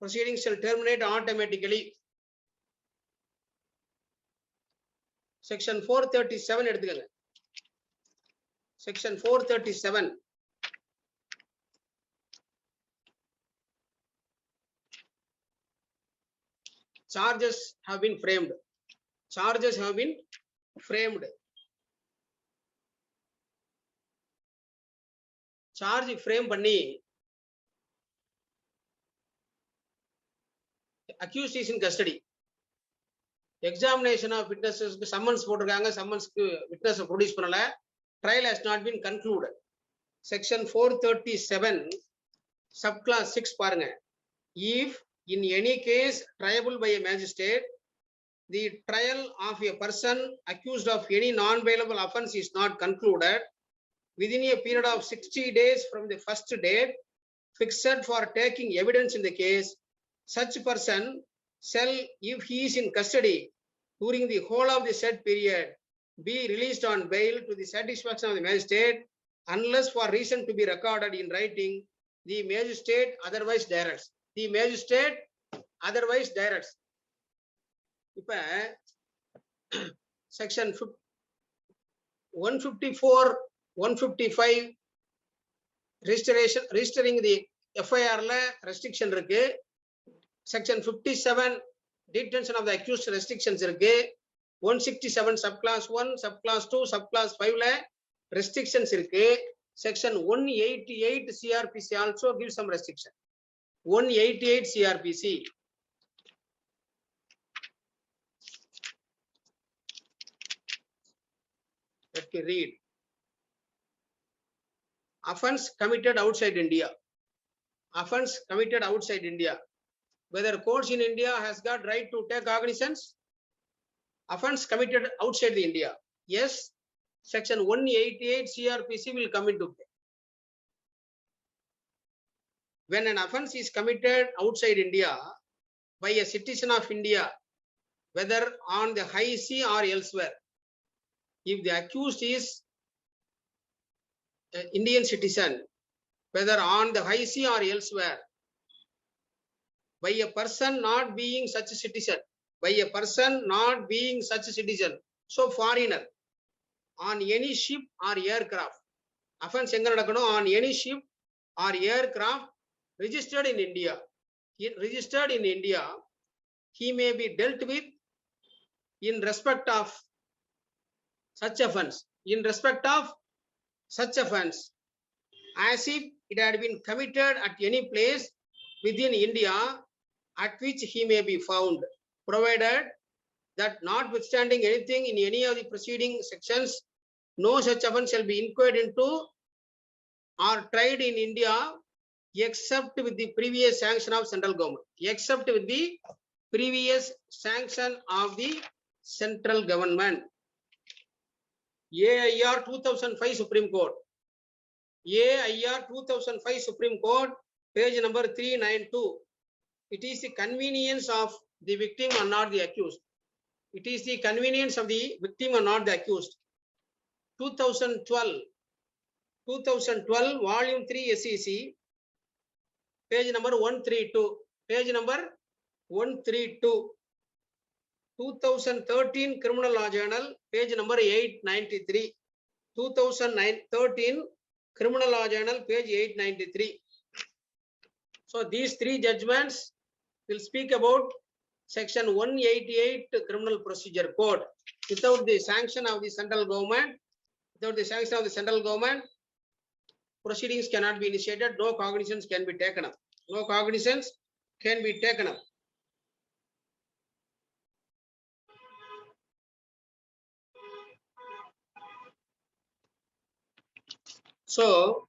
proceedings shall terminate automatically. Section 437 எடுத்துக்கங்க. Section 437. Charges have been framed. Charge frame பண்ணி accused is in custody. Examination of witnesses summons போட்டிருக்காங்க, சம்மன்ஸ்க்கு witness produce பண்ணல, trial has not been concluded. Section 437 subclass 6 பாருங்க. If in any case triable by a magistrate, the trial of a person accused of any non-bailable offence is not concluded within a period of 60 days from the first date fixed for taking evidence in the case, such person shall, if he is in custody during the whole of the said period, be released on bail to the satisfaction of the magistrate unless for reason to be recorded in writing, the magistrate otherwise directs. இப்ப section 154, 155 registering the FIR ல restriction இருக்கு. Section 57 detention of the accused restrictions இருக்கு. 167 subclass 1, subclass 2, subclass 5 ல restrictions இருக்கு. Section 188 CRPC also gives some restriction. 188 CRPC. Let me read. Offence committed outside India. Whether courts in India has got right to take cognizance. Offence committed outside the India. Yes, section 188 CRPC will come into play. When an offence is committed outside India by a citizen of India, whether on the high sea or elsewhere, if the accused is an Indian citizen, whether on the high sea or elsewhere, by a person not being such a citizen, so foreigner, on any ship or aircraft, offense enga nadakano, on any ship or aircraft registered in India, he may be dealt with in respect of such offense, as if it had been committed at any place within India at which he may be found, provided that notwithstanding anything in any of the preceding sections, no such offense shall be inquired into or tried in India except with the previous sanction of central government. AIR 2005 Supreme Court. AIR 2005 Supreme Court, page number 392. It is the convenience of the victim and not the accused. 2012 volume 3 SEC, page number 132. 2013 Criminal Law Journal, page number 893. 2013 Criminal Law Journal, page 893. So these three judgments will speak about section 188 Criminal Procedure Code. Without the sanction of the central government, proceedings cannot be initiated. No cognizance can be taken up. So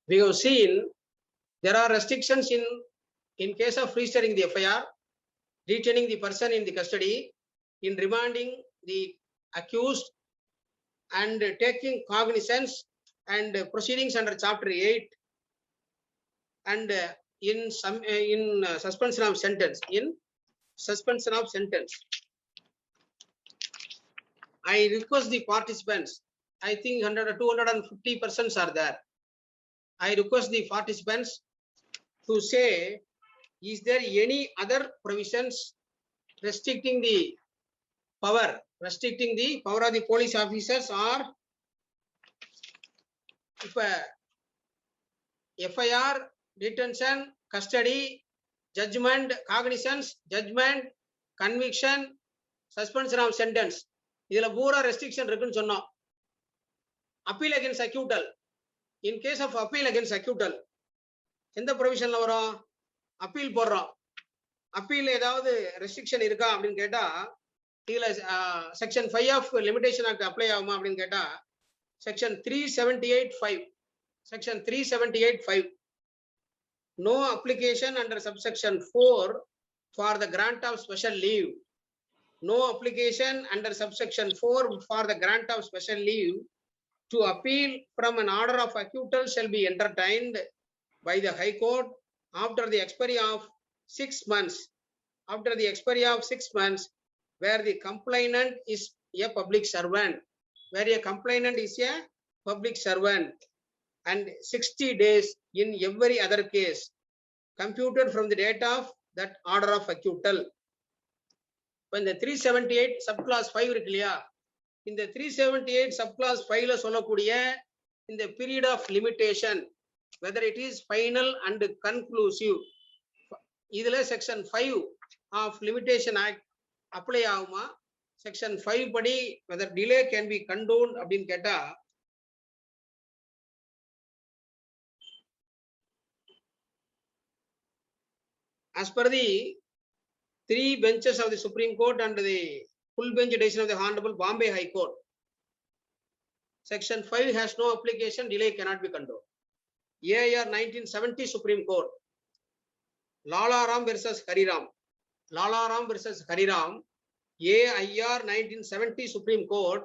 we have seen there are restrictions in case of registering the FIR, detaining the person in the custody, in remanding the accused, and taking cognizance and proceedings under chapter 8, and in suspension of sentence. I request the participants, I think 250 persons are there. I request the participants to say, is there any other provisions restricting the power of the police officers, or if FIR, detention, custody, judgment, cognizance, judgment, conviction, suspension of sentence, இதுல பூரா restriction இருக்குன்னு சொன்னோம். Appeal against acquittal, in case of appeal against acquittal எந்த ப்ரொவிஷன்ல வரும்? Appeal போடுறோம், appeal ஏதாவது restriction இருக்கா அப்படின்னு கேட்டா, இதுல section 5 of limitation act apply ஆகுமா அப்படின்னு கேட்டா, section 378(5) no application under subsection 4 for the grant of special leave. No application under subsection 4 for the grant of special leave to appeal from an order of acquittal shall be entertained by the High Court after the expiry of 6 months. Where the complainant is a public servant. And 60 days in every other case computed from the date of that order of acquittal. When the 378 subclause 5 இருக்கு இல்லையா, இந்த 378 subclause 5ல சொல்லக்கூடிய இந்த period of limitation, whether it is final and conclusive, இதுல section 5 of limitation act apply ஆகுமா? section 5 படி whether delay can be condoned அப்படின்னு கேட்டா, as per the 3 benches of the Supreme Court and the full bench decision of the Honorable Bombay High Court, section 5 has no application, delay cannot be condoned. AIR 1970 Supreme Court, Lalaram versus Hariram, AIR 1970 Supreme Court,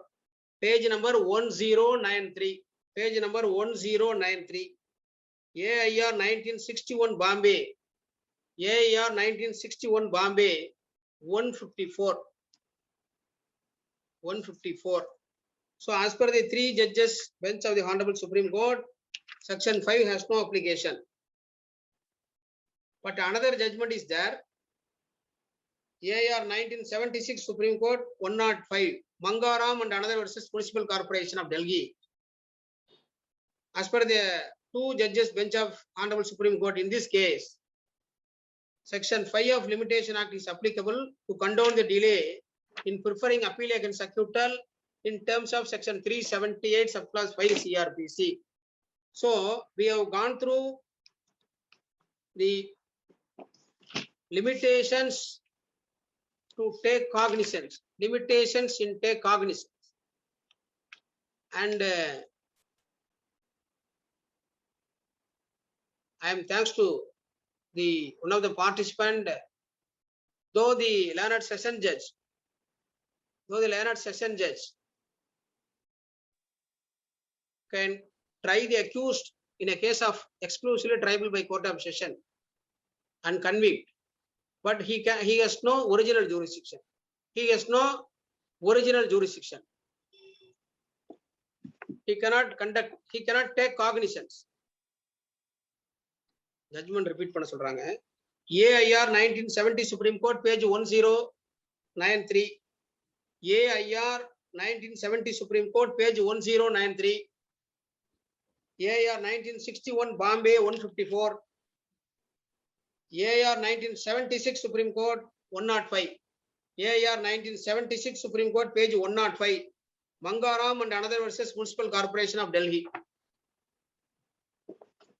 page number 1093, AIR 1961 Bombay, 154. So as per the 3 judges bench of the Honorable Supreme Court, section 5 has no application. But another judgment is there, AIR 1976 Supreme Court 105, Mangaram and another versus Municipal Corporation of Delhi. As per the 2 judges bench of Honorable Supreme Court, in this case, section 5 of limitation act is applicable to condone the delay in preferring appeal against acquittal in terms of section 378 subclause 5 CRPC. So we have gone through the limitations to take cognizance, and I am thanks to one of the participant, though the learned session judge can try the accused in a case of exclusively triable by court of session and convict, but he has no original jurisdiction. He cannot take cognizance. Judgment repeat பண்ண சொல்றாங்க. AIR 1970 Supreme Court page 1093, AIR 1970 Supreme Court, page 1093. AR 1961 Bombay 154. AR 1976 Supreme Court 105. AR 1976 Supreme Court, page 105. Mangaram and another versus Municipal Corporation of Delhi.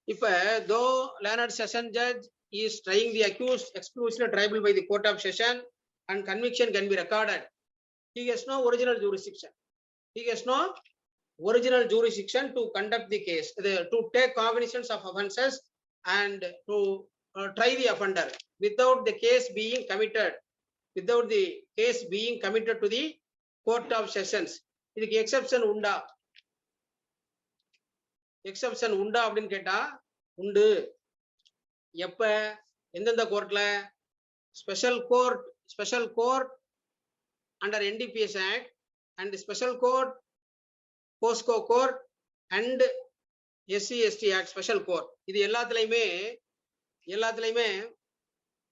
If though learned session judge is trying the accused exclusively triable by the court of session and conviction can be recorded, he has no original jurisdiction. He has no original jurisdiction to conduct the case, to take cognizance of offences and to try the offender without the case being committed, without the case being committed to the court of sessions. இதுக்கு exception உண்டா? Exception உண்டா அப்படின்னு கேட்டா உண்டு. எப்ப, எந்தெந்த கோர்ட்ல? Special court under NDPS act and special court, POCSO court and SC/ST act special court. இது எல்லாத்துலயுமே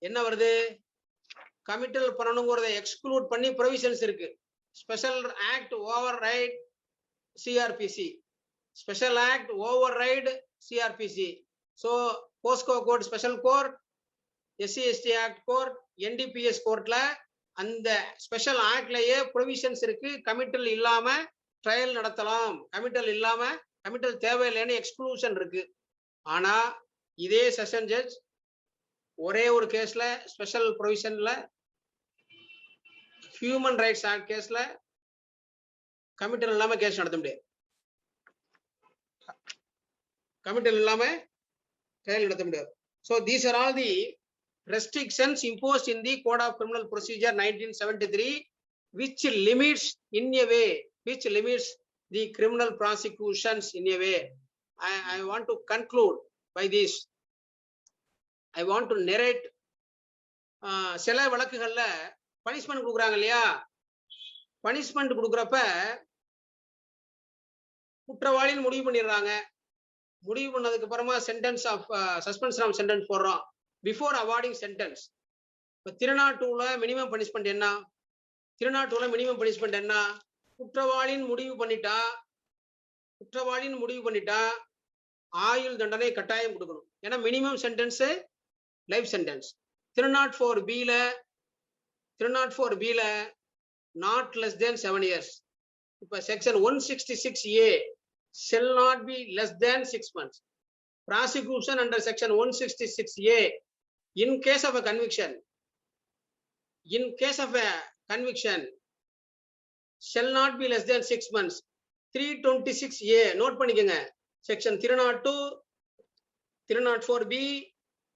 என்ன வருது? கமிட்டல் பண்ணணுங்கிறத எக்ஸ்க்ளூட் பண்ணி ப்ரொவிஷன்ஸ் இருக்கு. Special act override CRPC, special act override CRPC. So POCSO court, special court, SC/ST act court, NDPS கோர்ட்ல அந்த ஸ்பெஷல் ஆக்ட்லயே ப்ரொவிஷன்ஸ் இருக்கு. கமிட்டல் இல்லாம ட்ரையல் நடத்தலாம், கமிட்டல் தேவையில்லைன்னு எக்ஸ்க்ளூஷன் இருக்கு. ஆனா இதே செஷன் ஜட்ஜ் ஒரே ஒரு கேஸ்ல ஸ்பெஷல் ப்ரொவிஷன்ல ஹியூமன் ரைட்ஸ் ஆக்ட் கேஸ்ல கமிட்டல் இல்லாம கேஸ் நடத்த முடியாது. கமிட்டல் இல்லாம ட்ரையல் நடத்த முடியாது. So these are all the restrictions imposed in the Code of Criminal Procedure 1973, which limits the criminal prosecutions in a way. I want to conclude by this. I want to narrate சில வழக்குகள்ல punishment கொடுக்குறாங்க இல்லையா? Punishment கொடுக்குறப்ப குற்றவாளின்னு முடிவு பண்ணிடுறாங்க. முடிவு பண்ணதுக்கு அப்புறமா sentence of suspension of sentence போடுறோம் பிஃபோர் அவார்டிங் சென்டென்ஸ். இப்போ 302ல மினிமம் பனிஷ்மெண்ட் என்ன? 302ல மினிமம் பனிஷ்மெண்ட் என்ன? குற்றவாளின்னு முடிவு பண்ணிட்டா ஆயுள் தண்டனை கட்டாயம் கொடுக்கணும். ஏன்னா minimum sentence life sentence. 304B not less than 7 years. இப்ப section 166A shall not be less than 6 months. Prosecution under section 166A in case of a conviction shall not be less than 6 months. 326A note பண்ணிக்கங்க. section 302, 304B,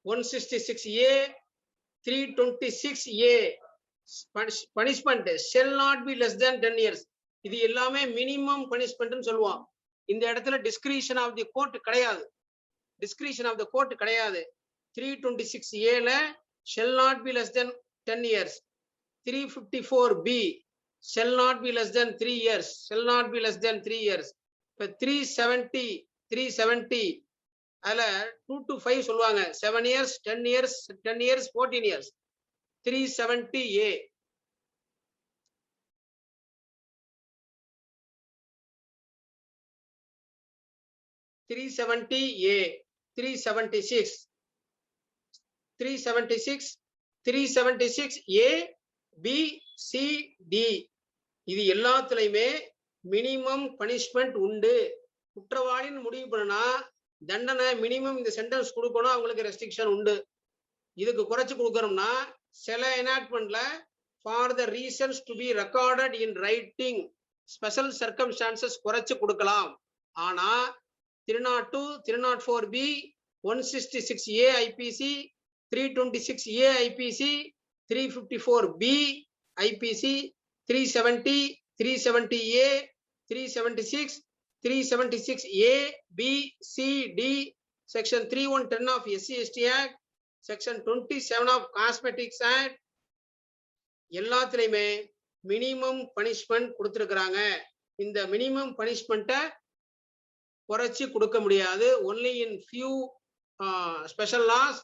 166A, 326A punishment shall not be less than 10 years. இது எல்லாமே minimum பனிஷ்மென்ட்னு சொல்லுவோம். இந்த இடத்துல discretion of the court கிடையாது. 326A ல shall not be less than 10 years. 354B shall not be less than 3 years. இப்ப 370 அதுல 2 to 5 சொல்லுவாங்க. 7 years, 10 years, 14 years. 370A. (370A), 376A, B, C, D. இது எல்லாத்துலயுமே மினிமம் பனிஷ்மெண்ட் உண்டு. குற்றவாளின்னு முடிவு பண்ணா தண்டனை மினிமம் இந்த சென்டென்ஸ் கொடுக்கணும், அவங்களுக்கு ரெஸ்ட்ரிக்ஷன் உண்டு. இதுக்கு குறைச்சு கொடுக்கணும்னா சில எனாக்ட்மெண்ட்ல for the reasons to be recorded in writing special circumstances குறைச்சு கொடுக்கலாம். ஆனா 302, 304B, 166A IPC, 326A IPC, 354B IPC, 370, 370A, 376, 376A, B, C, D, section 3110 of SC/ST Act, section 27 of Cosmetics Act, எல்லாத்துலயுமே மினிமம் பனிஷ்மெண்ட் கொடுத்திருக்கிறாங்க. இந்த minimum பனிஷ்மெண்ட்டை குறைச்சி கொடுக்க முடியாது. Only in few special laws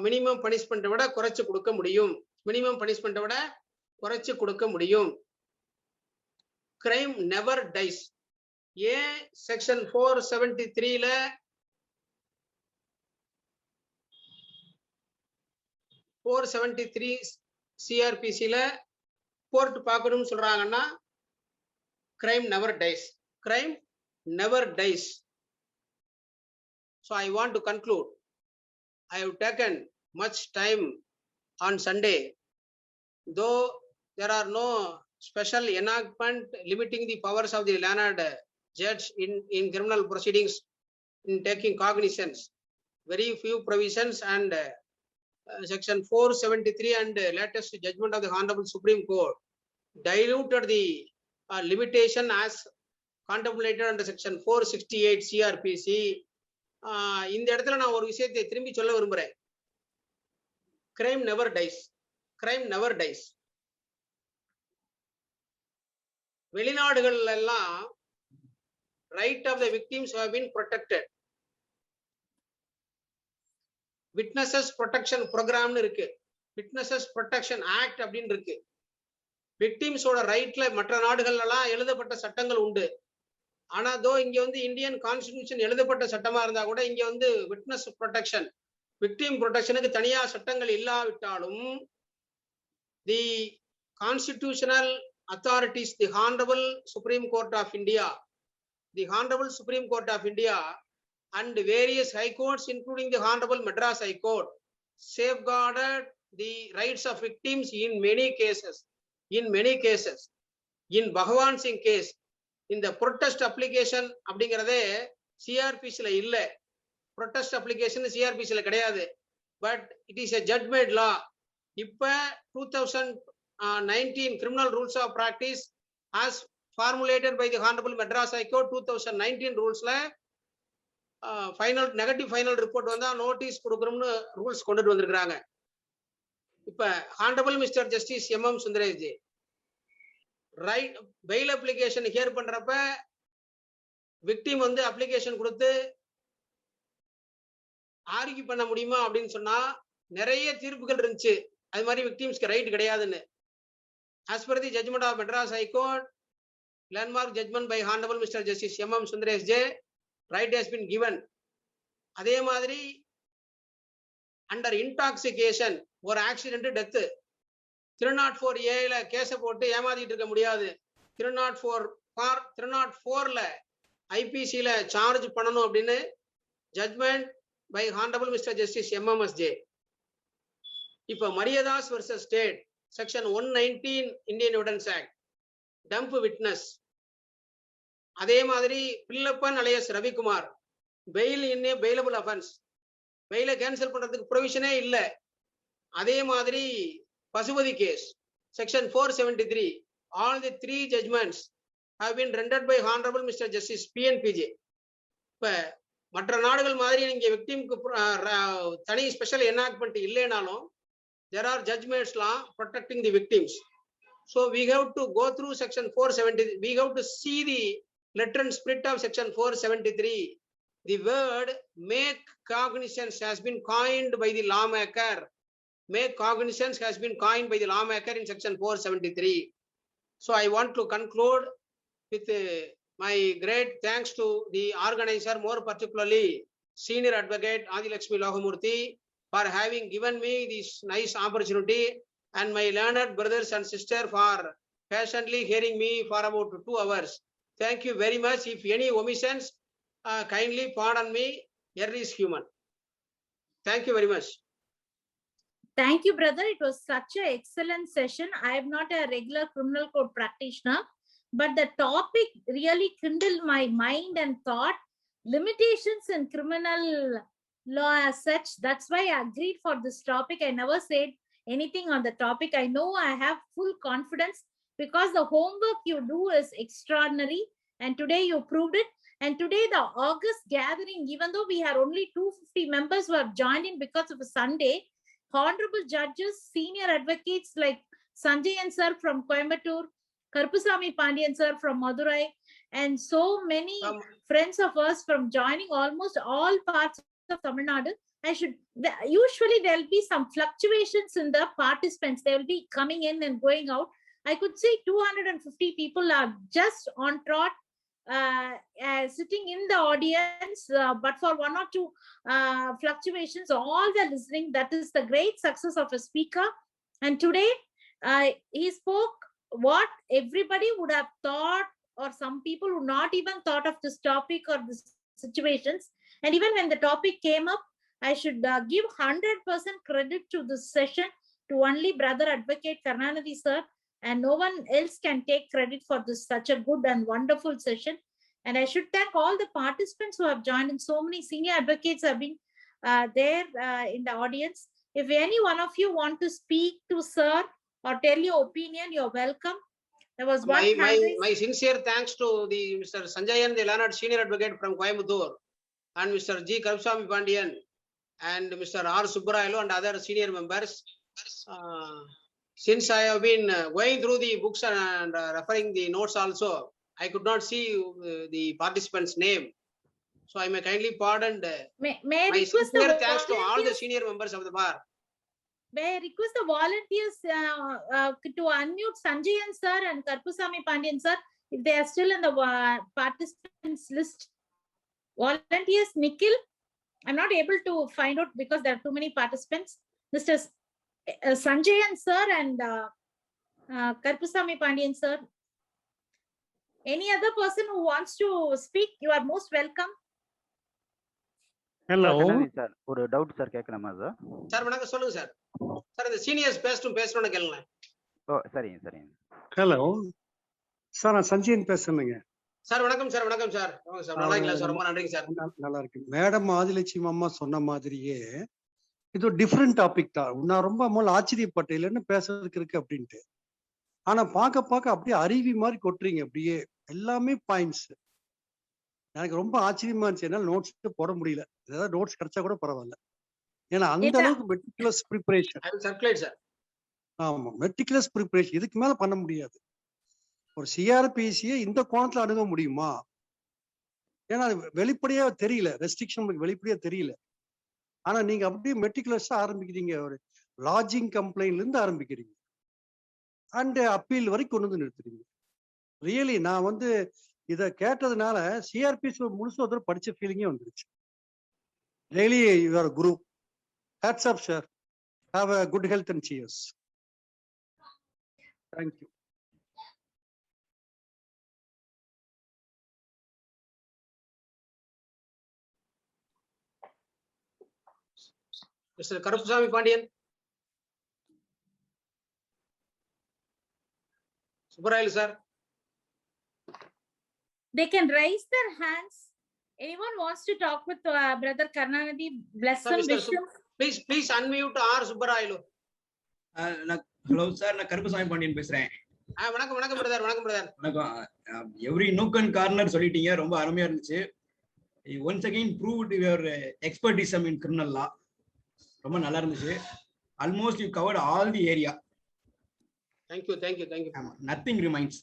minimum பனிஷ்மெண்ட்டை விட குறைச்சு கொடுக்க முடியும். crime never dies. ஏன் section 473ல 473 CRPCல கோர்ட் பார்க்கணும்னு சொல்றாங்கன்னா crime never dies. Crime never dies. So I want to conclude. I have taken much time on Sunday, though there are no special enactment limiting the powers of the learned judge in criminal proceedings in taking cognizance. Very few provisions and section 473 and latest judgment of the Honorable Supreme Court diluted the limitation as contemplated under section 468 CRPC. இந்த இடத்துல நான் ஒரு விஷயத்தை திரும்பி சொல்ல விரும்புறேன். Crime never dies. Crime never dies. வெளிநாடுகள்ல எல்லாம் right of the victims have been protected. Witnesses protection program இருக்கு. Witnesses protection act அப்படின்னு இருக்கு. victims ஓட ரைட்ல மற்ற நாடுகள்ல எல்லாம் எழுதப்பட்ட சட்டங்கள் உண்டு. ஆனா தோ இங்க வந்து இந்தியன் கான்ஸ்டிடியூஷன் எழுதப்பட்ட சட்டமா இருந்தா கூட இங்க வந்து விட்னஸ் ப்ரொடெக்ஷன், விக்டிம் ப்ரொடெக்ஷனுக்கு தனியா சட்டங்கள் இல்லாவிட்டாலும் the constitutional authorities, the honourable supreme court of India, the honourable supreme court of India and various high courts including the Honorable Madras High Court safeguarded the rights of victims in many cases. In Bhagwan Singh case, in the protest application அப்படிங்கறதே சிஆர்பிசில இல்ல. protest application சிஆர்பிசில கிடையாது. but it is a judgment law. இப்ப 2019 criminal rules of practice as formulated by the Honorable Madras High Court 2019 rulesல final negative final report வந்தா notice கொடுக்கணும்னு rules கொண்டுட்டு வந்திருக்காங்க. இப்ப honourable mister justice M Sundaresh right bail application hear பண்றப்ப victim வந்து application கொடுத்து ஆர்கியூ பண்ண முடியுமா அப்படின்னு சொன்னா நிறைய தீர்ப்புகள் இருந்துச்சு. அது மாதிரி விக்டிம்ஸ்க்கு ரைட் கிடையாதுன்னு. as per the judgment of Madras High Court, landmark judgment by Honorable Mr. Justice M. Sundaresh J, right has been given. அதே மாதிரி அண்டர் இன்டாக்சிகேஷன் ஒரு ஆக்சிடென்ட் டெத்து 304A கேஸ போட்டு ஏமாத்திட்டு இருக்க முடியாது. 304ல ஐபிசில சார்ஜ் பண்ணணும் அப்படின்னு judgement by honourable mister justice MMSJ. இப்ப Mariyadas versus state section 119 Indian evidence act dumb witness. அதே மாதிரி Pillappan alias Ravikumar bail in bailable offence, பெயில கேன்சல் பண்றதுக்கு ப்ரொவிஷனே இல்ல. அதே மாதிரி Pasupathi case section 473 all the 3 judgments have been rendered by honorable Mr. Justice PNPJ. இப்ப மற்ற நாடுகள் மாதிரி இங்க விக்டிம்க்கு தனி ஸ்பெஷல் எனாக்ட்மெண்ட் இல்லைனாலும் there are judgments law protecting the victims. So we have to go through section 470. We have to see the letter and spirit of section 473. The word make cognizance has been coined by the lawmaker. Make cognizance has been coined by the lawmaker in section 473. So I want to conclude with my great thanks to the organizer, more particularly Senior Advocate Adilakshmi Logamurthy, for having given me this nice opportunity, and my learned brothers and sisters for patiently hearing me for about 2 hours. Thank you very much. If any omissions, kindly pardon me. Error is human. Thank you very much. Thank you, brother. It was such an excellent session. I am not a regular criminal court practitioner, but the topic really kindled my mind and thought. Limitations in criminal law as such. That's why I agreed for this topic. I never said anything on the topic. I know I have full confidence because the homework you do is extraordinary, and today you proved it. And today the August gathering, even though we had only 250 members who have joined in because of a Sunday, honorable judges, senior advocates like Sanjayan sir from Coimbatore, Karpusamy Pandian sir from Madurai, and so many friends of us from joining almost all parts of Tamil Nadu. Usually there will be some fluctuations in the participants. They will be coming in and going out. I could see 250 people are just on trot, sitting in the audience, but for one or two fluctuations, all the listening. That is the great success of a speaker. And today, he spoke what everybody would have thought, or some people would not even thought of this topic or this situations. And even when the topic came up, I should give 100% credit to this session to only Brother Advocate Karunanidhi sir, and no one else can take credit for this such a good and wonderful session. And I should thank all the participants who have joined, and so many senior advocates have been there in the audience. If any one of you want to speak to sir or tell your opinion, you're welcome. There was one my sincere thanks to the Mr. Sanjayan, the learned senior advocate from Coimbatore, and Mr. G. Karupasamy Pandian, and Mr. R. Subbarayalu and other senior members. Since I have been going through the books and referring the notes also, I could not see the participant's name. So I may kindly pardon. May I My request sincere thanks to all the senior members of the bar. May I request the volunteers to unmute Sanjayan sir and Karupasamy Pandian sir if they are still in the participants list. Volunteers, Nikhil, I'm not able to find out because there are too many participants. Mr. Sanjayan sir and Karupasamy Pandian sir. Any other person who wants to speak, you are most welcome. Hello. Sir, ஒரு doubt sir கேட்கணுமா sir? Sir வணக்கம், சொல்லுங்க sir. Sir இந்த seniors பேசணும்னு கேளுங்க. ஓ சரிங்க சரிங்க. Hello sir, நான் சஞ்சயன் பேசுறேங்க. சார் வணக்கம் சார். வணக்கம் சார். வாங்க சார். நல்லா இருக்கீங்களா சார்? ரொம்ப நன்றிங்க சார். நல்லா இருக்கு. மேடம் ஆதிலட்சுமி அம்மா சொன்ன மாதிரியே இது ஒரு டிஃப்ரெண்ட் டாபிக் தான். நான் ரொம்ப முதல்ல ஆச்சரியப்பட்டேன், இல்லைன்னு பேசுறதுக்கு இருக்கு அப்படின்ட்டு. ஆனா பார்க்க அப்படியே அருவி மாதிரி கொட்டுறீங்க. அப்படியே எல்லாமே பாயிண்ட்ஸ். எனக்கு ரொம்ப ஆச்சரியமா இருந்துச்சு. என்னால நோட்ஸ் போட முடியல. ஏதாவது நோட்ஸ் கிடைச்சா கூட பரவாயில்ல. ஏன்னா அந்த அளவுக்கு மெட்டிகுலஸ் ப்ரிப்பரேஷன். ஆமா, மெட்டிகுலஸ் ப்ரிப்பரேஷன் இதுக்கு மேல பண்ண முடியாது. ஒரு சிஆர்பிசியை இந்த கோணத்துல அணுக முடியுமா? ஏன்னா வெளிப்படையா தெரியல, ரெஸ்ட்ரிக்ஷன் வெளிப்படையா தெரியல. ஆனா நீங்க அப்படியே மெட்டிகுலஸா ஆரம்பிக்கிறீங்க. ஒரு லாட்ஜிங் கம்ப்ளைண்ட்ல இருந்து ஆரம்பிக்கிறீங்க அண்ட் அப்பீல் வரைக்கும் கொண்டு வந்து நிறுத்துறீங்க. ரியலி நான் இதை கேட்டதுனால சிஆர்பிசி முழுசு ஒரு படிச்ச ஃபீலிங்கே வந்துருச்சு. Really you are guru. Hats off sir. Have a good health and cheers. Thank you. Mr. Karupasamy Pandian. Subbarayalu sir. They can raise their hands. Anyone wants to talk with Brother Karunanidhi? Bless him, wish him. Please unmute R. Subbarayalu. Hello sir, நான் கருப்பசாமி பாண்டியன் பேசுறேன். வணக்கம் brother. வணக்கம். Every nook and corner சொல்லிட்டீங்க, ரொம்ப அருமையா இருந்துச்சு. Once again proved your expertism in criminal law. ரொம்ப நல்லா இருந்துச்சு. Almost you covered all the area. Thank you. Nothing remains.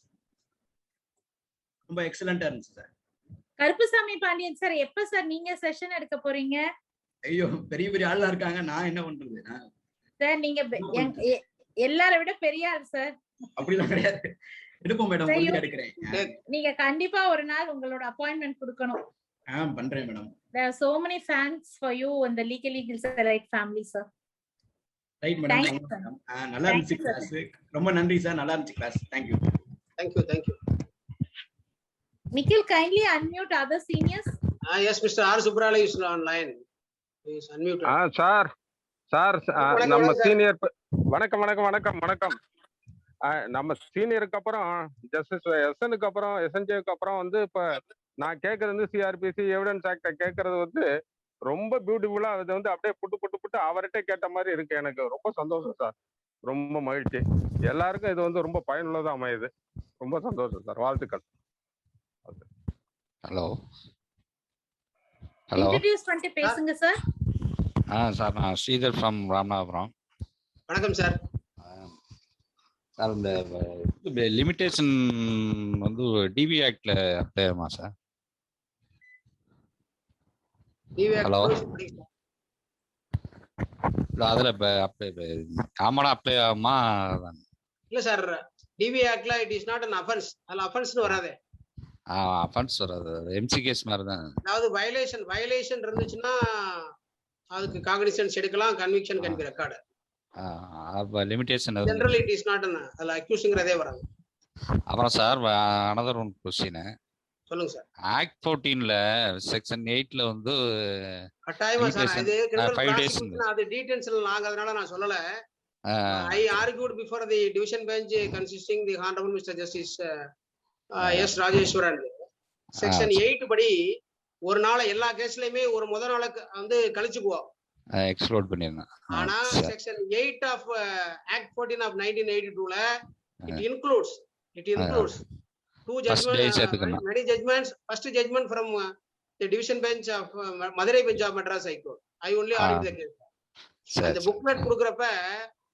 ரொம்ப எக்ஸலண்டா இருந்துச்சு சார். கருப்பசாமி பாண்டியன் சார், எப்ப சார் நீங்க செஷன் எடுக்க போறீங்க? ஐயோ, பெரிய ஆளா இருக்காங்க, நான் என்ன பண்றது? சார் நீங்க எல்லாரை விட பெரிய ஆள் சார். அப்படிலாம் கிடையாது. எடுப்போம் மேடம், எடுக்கிறேன். நீங்க கண்டிப்பா ஒரு நாள் உங்களோட அப்பாயின்மெண்ட் கொடுக்கணும். பண்றேன் madam. There are so many fans for you in the Legally Right family, sir. Right madam. நல்லா இருந்துச்சு கிளாஸ். ரொம்ப நன்றி சார், நல்லா இருந்துச்சு class. Thank you. Nikhil, kindly unmute other seniors. Yes, Mr. R. Subbarayalu is online. Please unmute. Sir நம்ம senior வணக்கம். நம்ம சீனியருக்கு அப்புறம் ஜஸ்டிஸ் எஸ்எனுக்கு அப்புறம் எஸ்என்ஜேக்கு அப்புறம் இப்ப நான் கேட்கறது சிஆர்பிசி எவிடன்ஸ் ஆக்ட கேட்கறது ரொம்ப பியூட்டிஃபுல்லா அது அப்படியே புட்டு அவர்கிட்ட கேட்ட மாதிரி இருக்கு. எனக்கு ரொம்ப சந்தோஷம் சார், ரொம்ப மகிழ்ச்சி. எல்லாருக்கும் இது ரொம்ப பயனுள்ளதா அமையுது. ரொம்ப சந்தோஷம் சார், வாழ்த்துக்கள். ஹலோ. இன்ட்ரோ듀ce பண்ணிட்டு பேசுங்க சார். சார், நான் ஸ்ரீதர் ஃப்ரம் ராமநாதபுரம். வணக்கம் சார். சார், இந்த லிமிடேஷன் டிவி ஆக்ட்ல அப்ளை ஆகுமா சார்? ஹலோ. அதுல காமனா அப்ளை ஆகுமா? இல்ல சார், டிவி ஆக்ட்ல it is not an offense. அதுல அஃபென்ஸ்னு வராது. அஃபென்ஸ் வராது, எம்சி கேஸ் மாதிரி தான். அதாவது வயலேஷன் இருந்துச்சுன்னா அதுக்கு காக்னிசன்ஸ் எடுக்கலாம், conviction can be record. Limitation general it is not அதுல அக்யூசிங்கிறதே வராது. அப்புறம் சார் அனதர் ஒன் கொஸ்டின். சொல்லுங்க சார். ஆக்ட் 14ல செக்ஷன் 8ல வந்து கட்டாயமா சார் இது criminal 5 days prosecution அது டீடைல்ஸ்ல ஆகாதனால நான் சொல்லல. I argued before the division bench consisting the Honorable Mr. Justice S. Rajeshwaran. Section 8 படி ஒரு நாள் எல்லா கேஸ்லயுமே ஒரு முதல் நாளுக்கு வந்து கழிச்சுக்குவோம். எக்ஸ்ப்ளோர் பண்ணிருந்தேன். ஆனா Section 8 of Act 14 of 1982ல it includes two judgments, many judgments. First judgment from the division bench of Madurai bench of Madras High Court. I only argued the case. அந்த புக்லெட் கொடுக்கறப்ப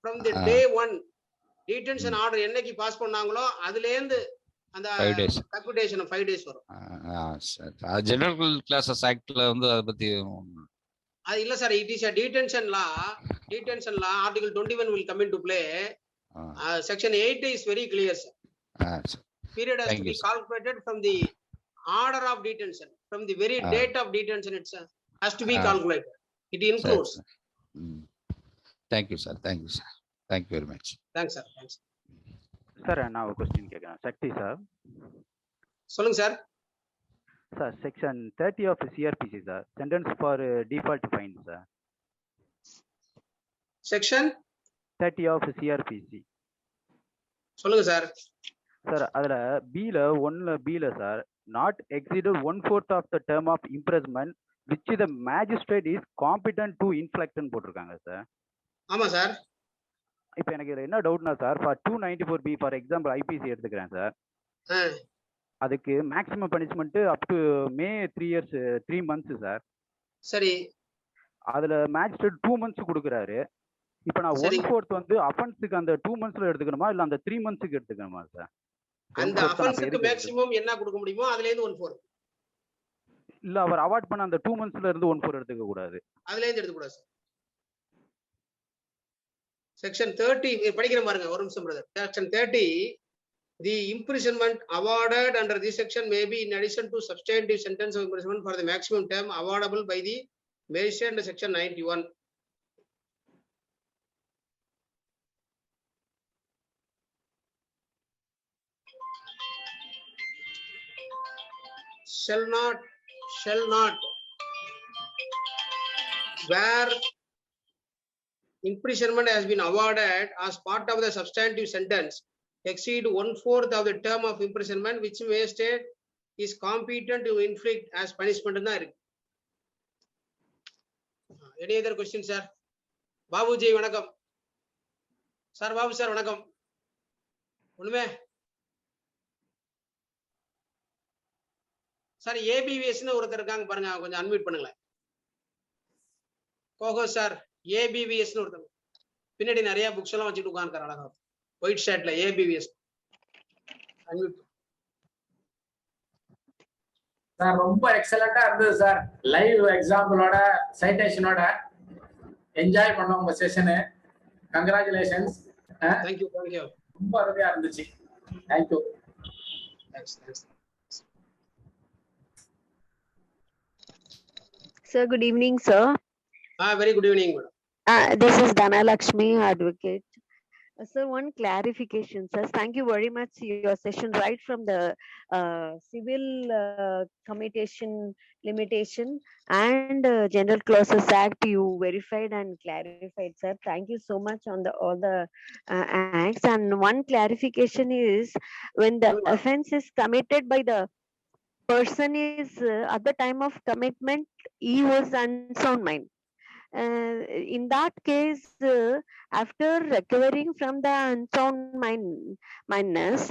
from the day one detention order என்னைக்கு pass பண்ணாங்களோ அதுல இருந்து அந்த computation 5 days வரும். General clauses ஆக்ட்ல வந்து அத பத்தி அது இல்ல சார். it is a detention law article 21 will come into play. Section 8 is very clear sir. Period has to be calculated from the order of detention, from the very date of detention itself has to be calculated. It includes. Thank you sir. Thank you very much. Thanks sir. Sir, நான் ஒரு question கேக்குறேன். சக்தி sir. சொல்லுங்க sir. Sir, section 30 of CRPC sir, sentence for default fine sir. Section 30 of CRPC. சொல்லுங்க sir. Sir அதுல B-ல sir not exceeded 1/4 of the term of imprisonment which the magistrate is competent to inflict ன்னு போட்டிருக்காங்க sir. ஆமா sir. இப்போ எனக்கு இதுல என்ன டவுட்னா sir, for 294B for example IPC எடுத்துக்கிறேன் சார். அதுக்கு maximum punishment up to may 3 years 3 months sir. சரி. அதுல மேஜிஸ்ட்ரேட் 2 months கொடுக்குறாரு. இப்போ நான் 1/4 வந்து அஃபென்ஸ்க்கு அந்த 2 monthsல எடுத்துக்கணுமா இல்ல அந்த 3 monthsக்கு எடுத்துக்கணுமா சார்? அந்த அஃபென்ஸ்க்கு மேக்ஸிமம் என்ன கொடுக்க முடியுமோ அதுல இருந்து 1/4. இல்ல அவர் அவார்ட் பண்ண அந்த 2 monthsல இருந்து 1/4 எடுத்துக்க கூடாது. அதுல இருந்து எடுக்க கூடாது சார். Section 30 படிக்கிற பாருங்க ஒரு நிமிஷம் brother. Section 30 the imprisonment awarded under this section may be in addition to substantive sentence of imprisonment for the maximum term awardable by the magistrate under section 91. Shall not where imprisonment has been awarded as part of the substantive sentence exceed 1/4 of the term of imprisonment which magistrate is competent to inflict as punishment na irukku. Any other question sir? Babu ji vanakkam sir. Babu sir vanakkam. Unme sir ABVS nu oruthar irukanga parunga, konjam unmute pannunga. Kogo sir ABVS nu oruthar பின்னாடி நிறைய books எல்லாம் வச்சுட்டு உட்கார்ந்துறாங்க அழகா white ஷர்ட்ல ABVS. Sir ரொம்ப எக்ஸலண்டா இருந்தது sir. Live எக்ஸாம்பிளோட சைட்டேஷனோட enjoy பண்ணோம் உங்க session. Congratulations. Thank you. ரொம்ப அருமையா இருந்துச்சு. Thank you. Sir, good evening, sir. Very good evening, madam. This is Dhanalakshmi, advocate. Sir, one clarification, sir. Thank you very much. Your session right from the civil commutation limitation and General Clauses Act you verified and clarified, sir. Thank you so much on all the acts. And one clarification is when the offense is committed by the person is at the time of commitment he was unsound mind. In that case, after recovering from the unsound mindness,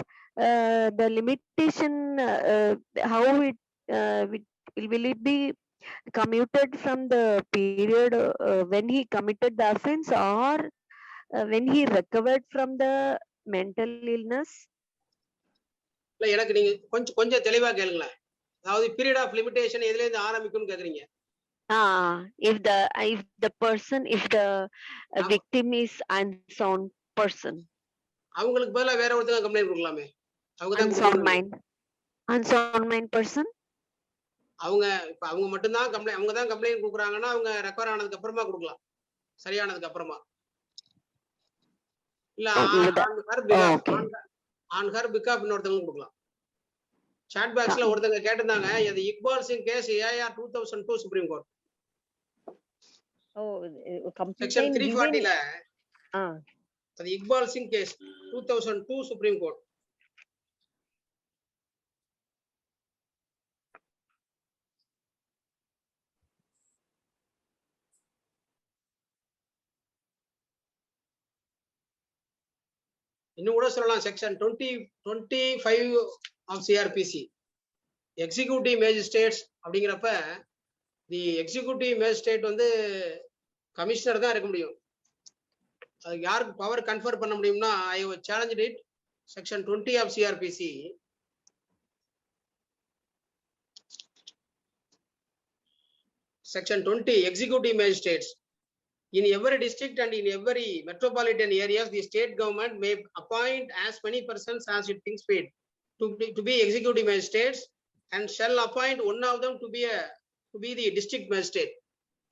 the limitation, how it will it be commuted from the period when he committed the offense or when he recovered from the mental illness? இல்ல எனக்கு நீங்க கொஞ்சம் தெளிவா கேளுங்களேன். அதாவது period of limitation எதுல இருந்து ஆரம்பிக்கும்னு கேக்குறீங்க. If the victim is unsound person. அவங்களுக்கு பதிலா வேற ஒருத்தங்க கம்ப்ளைண்ட் கொடுக்கலாமே. அவங்க தான் unsound person அவங்க இப்ப அவங்க மட்டும் தான் கம்ப்ளைண்ட், அவங்க தான் கம்ப்ளைண்ட் கொடுக்குறாங்கன்னா அவங்க ரெக்கவர் ஆனதுக்கு அப்புறமா கொடுக்கலாம், சரியானதுக்கு அப்புறமா. இல்ல ஆன் ஹர் பிகாப் இன்னொருத்தவங்க கொடுக்கலாம். சாட் பாக்ஸ்ல ஒருத்தங்க கேட்டிருந்தாங்க, இது Iqbal Singh case AIR 2002 supreme court. Section 340ல அது Iqbal Singh case 2002 supreme court. இன்னும் கூட சொல்லலாம், section 25 of CrPC executive magistrates அப்படிங்கிறப்ப தி எக்ஸிக்யூட்டிவ் மேஜிஸ்ட்ரேட் வந்து கமிஷனர் தான் இருக்க முடியும். அதுக்கு யாருக்கு பவர் கன்ஃபர் பண்ண முடியும்னா, I challenge it section 20 of CrPC. Section 20 executive magistrates. In every district and in every metropolitan areas, the state government may appoint as many persons as it thinks fit to be executive magistrates, and shall appoint one of them to be the district magistrate.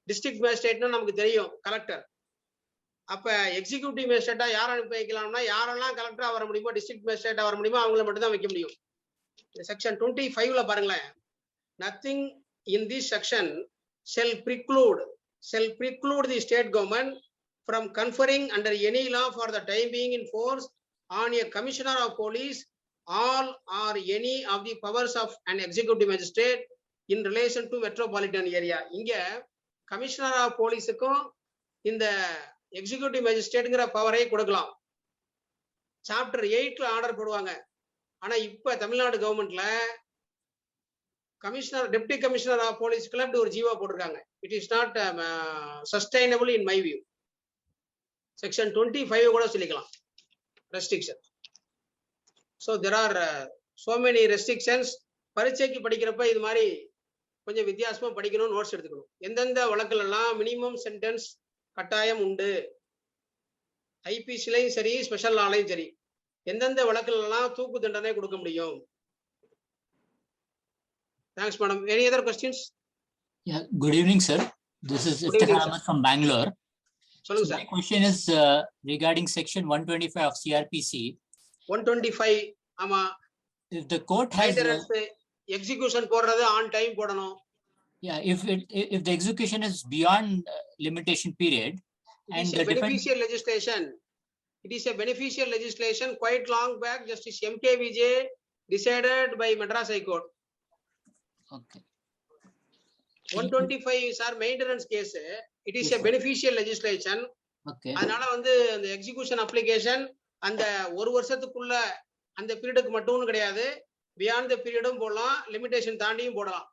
District magistrate na நமக்கு தெரியும் collector. அப்ப executive மேஜிஸ்ட்ரேட்டா யார் அனுப்பி வைக்கலாம்னா, யாரெல்லாம் கலெக்டரா வர முடியுமோ, district மேஜிஸ்ட்ரேட்டா வர முடியுமோ அவங்கள மட்டும் தான் வைக்க முடியும். செக்ஷன் 25ல பாருங்களேன், nothing in this section shall preclude the state government from conferring under any law for the time being in force on a commissioner of police all or any of the powers of an executive magistrate in relation to metropolitan area. இங்க commissioner of போலீஸுக்கும் இந்த executive மேஜிஸ்ட்ரேட்ங்கிற பவரை கொடுக்கலாம். Chapter 8ல order போடுவாங்க. ஆனா இப்ப தமிழ்நாடு கவர்மெண்ட்ல commissioner, deputy commissioner of போலீஸ்க்குள்ள ஒரு GO போட்டிருக்காங்க. It is not sustainable in my view. Section 25 கூட சொல்லிக்கலாம் restriction. So there are so many restrictions. பரீட்சைக்கு படிக்கிறப்ப இது மாதிரி கொஞ்சம் வித்தியாசமா படிக்கணும், நோட்ஸ் எடுத்துக்கணும். எந்தெந்த வழக்குல எல்லாம் மினிமம் சென்டென்ஸ் கட்டாயம் உண்டு, ஐபிசிலையும் சரி ஸ்பெஷல் லாலையும் சரி, எந்தெந்த வழக்குல எல்லாம் தூக்கு தண்டனை கொடுக்க முடியும். Thanks, madam. Any other questions? Yeah. Good evening, sir. This is Iftihar Ahmed from Bangalore. So my question is regarding section 125 of CRPC. 125. Ama. If the court has execution போடுறது on time போடணும். Yeah. If the execution is beyond limitation period and the beneficial legislation, it is a beneficial legislation quite long back. Justice MKVJ decided by Madras High Court. Okay. 125 is our maintenance case. It is a beneficial legislation. Okay. அதனால வந்து அந்த execution application அந்த ஒரு வருஷத்துக்குள்ள அந்த பீரியடுக்கு மட்டும் கிடையாது, beyond the பீரியடும் போடலாம், லிமிடேஷன் தாண்டியும் போடலாம்.